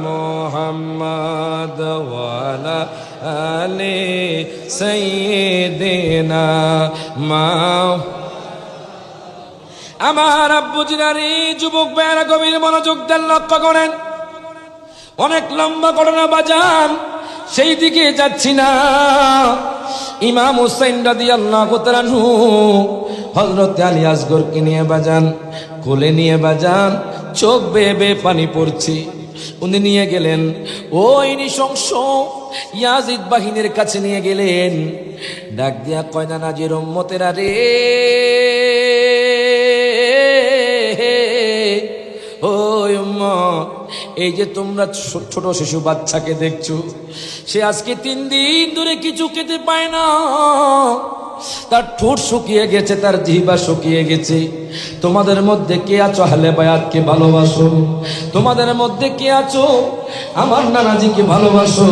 মুহাম্মদ ওয়া আলা আলি সাইয়্যিদিনা আমার আব্বু জিনারি যুবক ভাইয়েরা গভীর মনোযোগ দেন, লক্ষ্য করেন। অনেক লম্বা ঘটনা বাজান, সেই দিকে যাচ্ছি না। ইমাম হুসাইন রাদিয়াল্লাহু তাআলা আনহু হযরত আলী আসগরকে নিয়ে বাজান, কোলে নিয়ে বাজান, চোখ বেয়ে বেয়ে পানি পড়ছে। উনি নিয়ে গেলেন ওই নৃশংস ইয়াজিদ বাহিনীর কাছে নিয়ে গেলেন। ডাক দিয়া কয়, না নাজির উম্মতেরা রে, ওই উম্মত, এই যে তোমরা ছোট শিশু বাচ্চাকে দেখছো, সে আজকে 3 দিন ধরে কিছু খেতে পায় না, তার ঠোঁট শুকিয়ে গেছে, তার জিহ্বা শুকিয়ে গেছে। তোমাদের মধ্যে কে আছো আহলে বায়াতকে ভালোবাসো? তোমাদের মধ্যে কে আছো আমার নানাজিকে ভালোবাসো?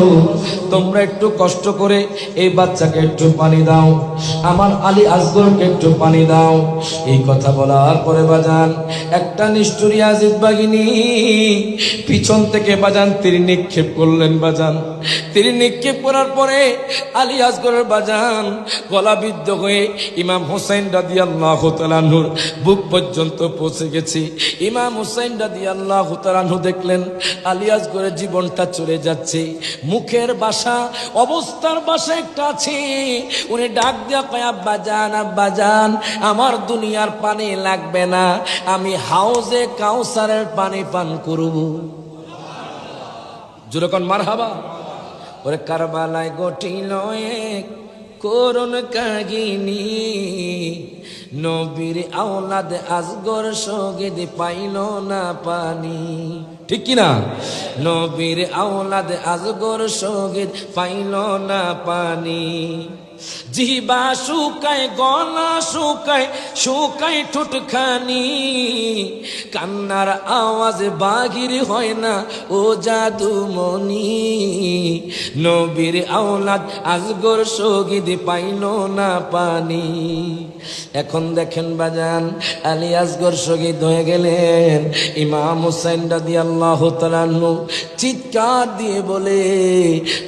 তোমরা একটু কষ্ট করে এই বাচ্চাকে একটু পানি দাও, আমার আলী আসগরকে একটু পানি দাও। এই কথা বলার পরে বাজান, একটা নিষ্ঠুর ইয়াজিদ বাহিনী পিছন থেকে বাজান তীর নিক্ষেপ করলেন। বাজান তীর নিক্ষেপ করার পরে আলী আসগরের বাজান গলা বিদ্ধ হয়ে ইমাম হুসাইন রাদিয়াল্লাহু তাআলা আনহুর বুক পর্যন্ত পৌঁছে গেছে। ইমাম হুসাইন রাদিয়াল্লাহু তাআলা আনহু দেখলেন আলী আসগরের জীবনটা চলে যাচ্ছে। মুখের ভাষা, অবস্থার ভাষা একটা আছে। উনি ডাক দিয়া কয়, আব্বাজান, আব্বাজান, আমার দুনিয়ার পানি লাগবে না, আমি হাউজে কাউসারের পানি পান করব। যেরকম মারহাবা। ওরে কারবালায় ঘটিল এক করুণ কাহিনী, নবীর আওলাদ আসগর শহীদ পাইল না পানি। ঠিক কিনা? নবীর আওলাদ আসগর শহীদ পাইল না পানি। জিহ্বা শুকায়, গলা শুকায়, শুকায় ঠোঁটখানি, কান্নার আওয়াজ বাহির হয় না ও জাদুমণি। নবীর আওলাদ আসগর শহীদ পাইল না পানি। এখন দেখেন বাজান, আলী আসগর শহীদ হয়ে গেলেন। ইমাম হুসাইন রাদিয়াল্লাহু তাআলা আনহু চিৎকার দিয়ে বলে,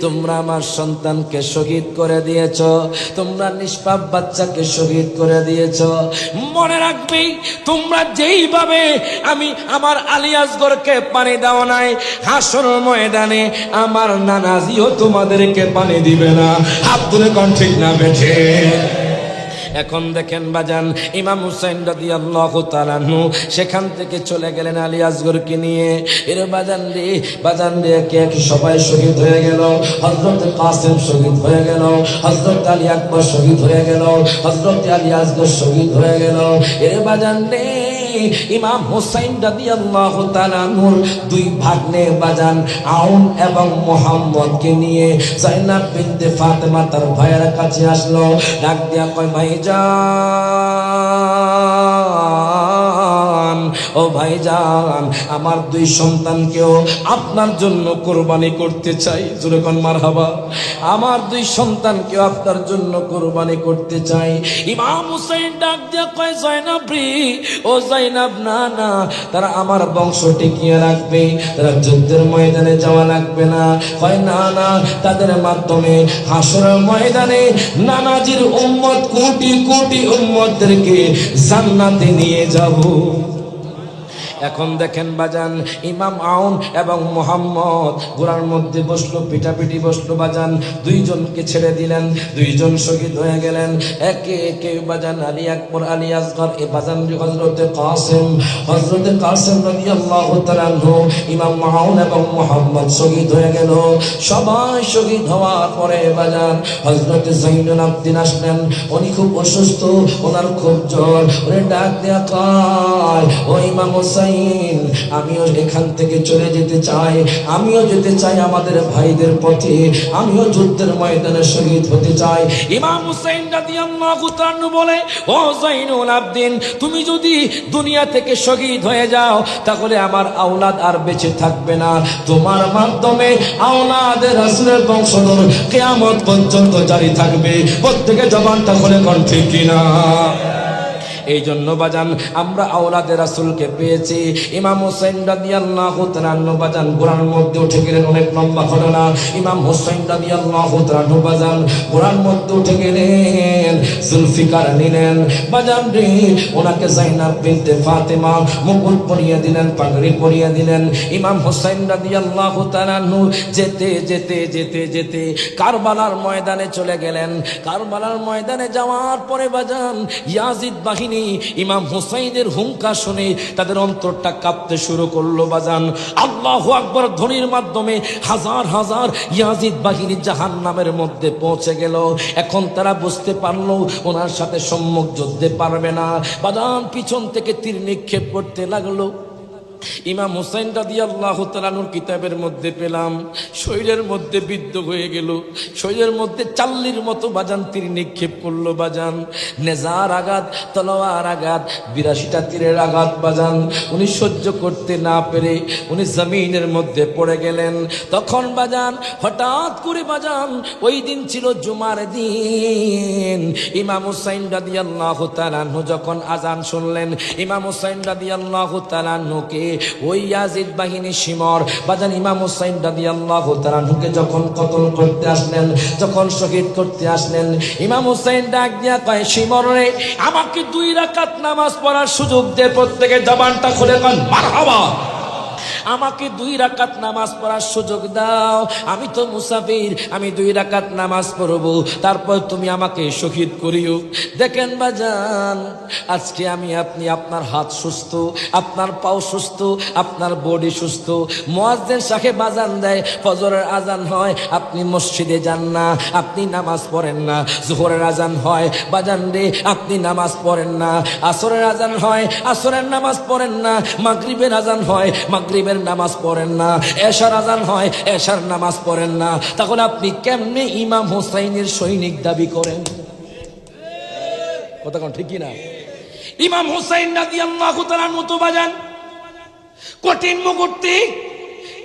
তোমরা আমার সন্তানকে শহীদ করে দিয়েছ, তোমরা নিষ্পাপ বাচ্চাকে শহীদ করে দিয়েছ। মনে রাখবে, তোমরা যেইভাবে আমি আমার আলী আসগরকে পানি দাও নাই, হাসর ময়দানে আমার নানাজিও তোমাদেরকে পানি দিবে না। হাত তুলে কোন ঠিক না বেঠে? এখন দেখেন বাজান, ইমাম হুসাইন রাদিয়াল্লাহু তাআলা আনহু সেখান থেকে চলে গেলেন আলী আসগরকে নিয়ে। এর বাজান রে একে একে সবাই শহীদ হয়ে গেল। হযরত কাসেম শহীদ হয়ে গেল, হযরত আলী আকবর শহীদ হয়ে গেল, হযরত আলী আসগর শহীদ হয়ে গেল। এর বাজান রে ইমাম হুসাইন রাদিয়াল্লাহু তাআলা আনহুর দুই ভাগ্নে বাজান আউন এবং মুহাম্মদকে নিয়ে যায়নাব বিনতে ফাতেমা তার ভাইয়ের কাছে আসলো। ডাক দিয়া কয়, ভাইজান, ও ভাইজান, আমার দুই সন্তানকেও আপনার জন্য কোরবানি করতে চাই। জোরে কোন মারহাবা। আমার দুই সন্তানকেও আপনার জন্য কোরবানি করতে চাই। ইমাম হুসাইন ডাক দিয়া কয়, যায়নাব রে, ও যায়নাব, না না, তারা আমার বংশ টিকিয়ে রাখবে, তারা যুদ্ধের ময়দানে যাওয়া লাগবে না। কয়, না না, তাদের মাধ্যমে হাসরের ময়দানে নানাজির উম্মত, কোটি কোটি উম্মতদেরকে জান্নাতে নিয়ে যাব। এখন দেখেন বাজান, ইমাম আউন এবং মুহাম্মদ ঘোড়ার মধ্যে বসলো, পিটাপিটি বসলো বাজান। দুইজনকে ছেড়ে দিলেন, দুইজন শহীদ হয়ে গেলেন। একে একে বাজান আলী আকবর, আলী আসগর, এ বাজান হযরতে কাসেম রাদিয়াল্লাহু তাআলা আনহু, ইমাম আউন এবং মুহাম্মদ শহীদ হয়ে গেল। সবাই শহীদ হওয়ার পরে বাজান হযরতে যাইনুল আবদিন আসলেন। উনি খুব অসুস্থ, ওনার খুব জ্বর। উনি ডাক দেয়া কয়, ও ইমাম হুসাইন, আমিও এখান থেকে চলে যেতে চাই, আমিও যেতে চাই আমাদের ভাইদের পথে, আমিও যুদ্ধের ময়দানে শহীদ হতে চাই। ইমাম হুসাইন রাদিয়াল্লাহু তাআলা বলে, ও যাইনুল আবদিন, তুমি যদি দুনিয়া থেকে শহীদ হয়ে যাও তাহলে আমার আওলাদ আর বেঁচে থাকবে না, তোমার মাধ্যমে আওলাদের রাসূলের বংশধর কিয়ামত পর্যন্ত জারি থাকবে। প্রত্যেকে জবানটা খুলে কোন ঠিক কিনা? এই জন্য বাজান আমরা আওলাদে রাসূলকে পেয়েছি। ইমাম হুসাইন রাদিয়াল্লাহু তাআলা আনহু বাজান ঘোড়ার মধ্যে উঠে গেলেন। অনেক লম্বা ঘটনা। ইমাম হুসাইন রাদিয়াল্লাহু তাআলা আনহু বাজান ঘোড়ার মধ্যে উঠে গেলেন, জুলফিকার নিলেন বাজান রে। ওনাকে যায়নাব বিনতে ফাতেমা মুকুট পরিয়ে দিলেন, পাগড়ি পরিয়ে দিলেন। ইমাম হুসাইন রাদিয়াল্লাহু তাআলা আনহু যেতে যেতে যেতে যেতে কারবালার ময়দানে চলে গেলেন। কারবালার ময়দানে যাওয়ার পরে বাজান ইয়াজিদ বাহিনী ইমাম হুসাইনের হুঙ্কার শুনে তাদের অন্তরটা কাঁপতে শুরু করলো বাজান। আল্লাহু আকবার ধ্বনির মাধ্যমে হাজার হাজার ইয়াজিদ বাহিনী জাহান্নামের মধ্যে পৌঁছে গেল। এখন তারা বুঝতে পারলো ওনার সাথে সম্মুখ যুদ্ধে পারবে না। বাজান পিছন থেকে তীর নিক্ষেপ করতে লাগলো। ইমাম হুসাইন রাদিয়াল্লাহু তাআলা আনহুর কিতাবের মধ্যে পেলাম শরীরের মধ্যে বিদ্ধ হয়ে গেল, শরীরের মধ্যে চাল্লির মতো বাজান তীর নিক্ষেপ করলো বাজান। নেজার আঘাত, তলোয়ার আঘাত, ৮২টা তীরের আঘাত বাজান। উনি সহ্য করতে না পেরে উনি জমিনের মধ্যে পড়ে গেলেন। তখন বাজান হঠাৎ করে বাজান, ওই দিন ছিল জুমার দিন। ইমাম হুসাইন রাদিয়াল্লাহু তাআলা আনহু যখন আজান শুনলেন, ইমাম হুসাইন রাদিয়াল্লাহু তাআলা আনহুকে ওই ইয়াজিদ বাহিনী শিমর বাজান ইমাম হুসাইন রাদিয়াল্লাহু তাআলা আনহুকে যখন কতল করতে আসলেন, যখন শহীদ করতে আসলেন, ইমাম হুসাইন ডাক দিয়া কয়, শিমর রে, আমাকে 2 রাকাত নামাজ পড়ার সুযোগ দে। প্রত্যেকে জবানটা খুলে কন মারহাবা। আমাকে 2 রাকাত নামাজ পড়ার সুযোগ দাও, আমি তো মুসাফির, আমি 2 রাকাত নামাজ পড়বো, তারপর তুমি আমাকে শহীদ করিও। দেখেন বাজান, আজকে আমি আপনি, আপনার হাত সুস্থ, আপনার পাও সুস্থ, আপনার বডি সুস্থ, মুয়াজ্জিন সাহেব আজান দেয়, ফজরের আজান হয়, আপনি মসজিদে যান না, আপনি নামাজ পড়েন না। জোহরের আজান হয় বাজান রে, আপনি নামাজ পড়েন না। আসরের আজান হয়, আসরের নামাজ পড়েন না। মাগরিবের আজান হয়, মাগরিবের নামাজ পড়েন না। এশার আজান হয়, এশার নামাজ পড়েন না। তাহলে আপনি কেমনে ইমাম হোসাইনের সৈনিক দাবি করেন? কথা কোন ঠিক না? ইমাম হোসাইন রাদিয়াল্লাহু তাআলার মতো বাজান কঠিন মুহূর্তে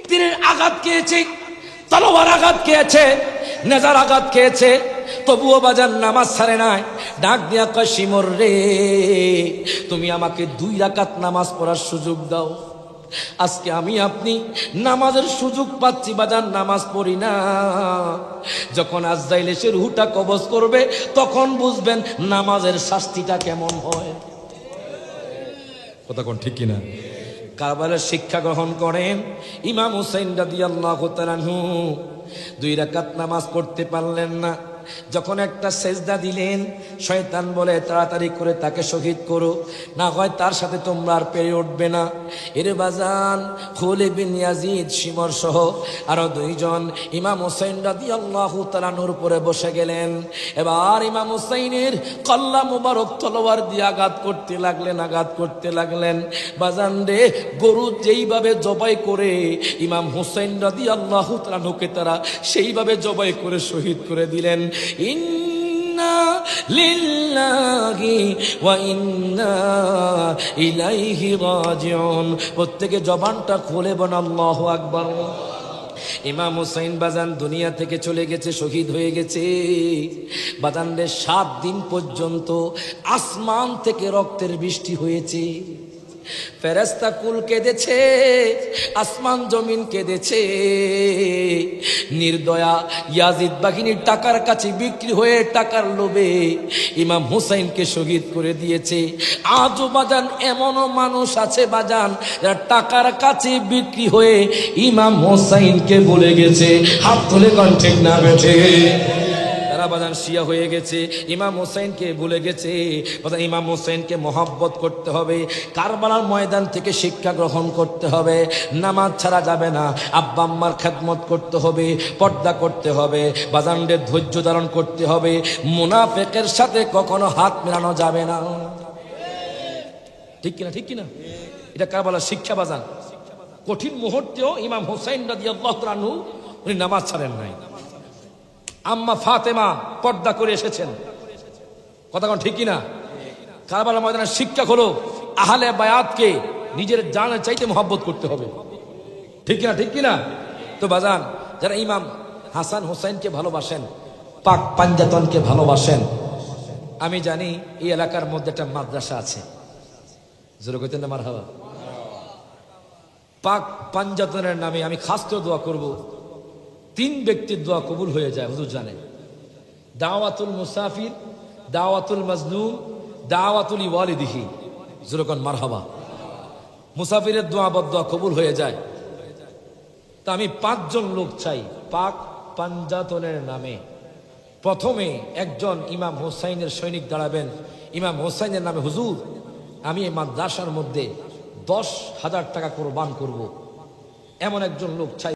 তীরের আঘাত খেয়েছে, তলোয়ার আঘাত খেয়েছে, নেজার আঘাত খেয়েছে, তবুও বাজান নামাজ ছাড়ে নাই। ডাক দিয়া কয়, শিমর রে, তুমি আমাকে 2 রাকাত নামাজ পড়ার সুযোগ দাও। আজকে আমি আপনি নামাজের সুযোগ পাচ্ছি বাজান, নামাজ পড়ি না। যখন আজরাইল এসে রূহটা কবজ করবে, তখন বুঝবেন নামাজের শাস্তিটা কেমন হয়। কথা কোন ঠিক কিনা? কারবালার শিক্ষা গ্রহণ করেন ইমাম হুসাইন রাদিয়াল্লাহু তাআলা আনহু। 2 রাকাত নামাজ পড়তে পারলেন না। যখন একটা সেজদা দিলেন, শয়তান বলে তাড়াতাড়ি করে তাকে শহীদ করো, না হয় তার সাথে তোমরা আর পেরে উঠবে না। এর বাজান খালিদ বিন ইয়াজিদ শিমর সহ আরো 2 জন ইমাম হুসাইন রাদিয়াল্লাহু তাআলা নূর উপরে বসে গেলেন। এবার ইমাম হুসাইনের কল্লা মুবারক তলোয়ার দিয়ে আঘাত করতে লাগলেন, আঘাত করতে লাগলেন। বাজান রে, গরু যেইভাবে জবাই করে ইমাম হুসাইন রাদিয়াল্লাহু তাআলা নুকে তারা সেইভাবে জবাই করে শহীদ করে দিলেন। ইন্না লিল্লাহি ওয়া ইন্না ইলাইহি রাজিউন। প্রত্যেকে জবানটা খুলে বলেন আল্লাহু আকবার। ইমাম হুসাইন বাজান দুনিয়া থেকে চলে গেছে, শহীদ হয়ে গেছে। বাজানদের 7 দিন পর্যন্ত আসমান থেকে রক্তের বৃষ্টি হয়েছে। ফেরেশতা কুল কেঁদেছে, আসমান জমিন কেঁদেছে। নির্দয়া ইয়াজিদ বাহিনীর টাকার কাছে বিক্রি হয়ে টাকার লোভে ইমাম হুসাইনকে শহীদ করে দিয়েছে। আজও বাজান এমনও মানুষ আছে বাজান, যারা টাকার কাছে বিক্রি হয়ে ইমাম হুসাইনকে ভুলে গেছে। হাত তুলে কোন ঠিক না বেঠে? বাজান শিয়া হয়ে গেছে, ইমাম হোসেনকে ভুলে গেছে। ইমাম হোসেনকে মহব্বত করতে হবে, কারবালার ময়দান থেকে শিক্ষা গ্রহণ করতে হবে। নামাজ ছাড়া যাবে না, আব্বা আম্মার খেদমত করতে হবে, পর্দা করতে হবে, বাজানদের ধৈর্য ধারণ করতে হবে। মুনাফিকের সাথে কখনো হাত মেলানো যাবে না। ঠিক কিনা? ঠিক কিনা? এটা কারবালার শিক্ষা বাজান। কঠিন মুহূর্তেও ইমাম হোসেন রাদিয়াল্লাহু তাআলা আনহু উনি নামাজ ছাড়েন নাই। আম্মা ফাতেমা পর্দা করে এসেছেন। কথা কোন ঠিক কিনা? কারবালার ময়দানের শিক্ষা হলো আহলে বায়াতকে নিজের জানের চাইতে মহব্বত করতে হবে। ঠিক কিনা? ঠিক কিনা? তো বাজান, যারা ইমাম হাসান হোসেনকে ভালোবাসেন, পাক পাঞ্জাতনকে ভালোবাসেন, আমি জানি এই এলাকার মধ্যে একটা মাদ্রাসা আছে, জোরে কইতেন না মারহাবা। পাক পাঞ্জাতনের নামে আমি খাস করে দোয়া করব, 3 ব্যক্তির দোয়া কবুল হয়ে যায়, হুজুর জানেন। দাওয়াতুল মুসাফির, দাওয়াতুল মাজলুম, দাওয়াতুল ওয়ালিদিহি। জোরকন মারহাবা। মুসাফিরের দোয়া বদদোয়া কবুল হয়ে যায়। তা আমি 5 জন লোক চাই পাক পাঞ্জাতনের নামে। প্রথমে একজন ইমাম হোসাইনের সৈনিক দাঁড়াবেন, ইমাম হোসাইনের নামে, হুজুর আমি এই মাদ্রাসার মধ্যে 10,000 টাকা কোরবান করব, এমন একজন লোক চাই।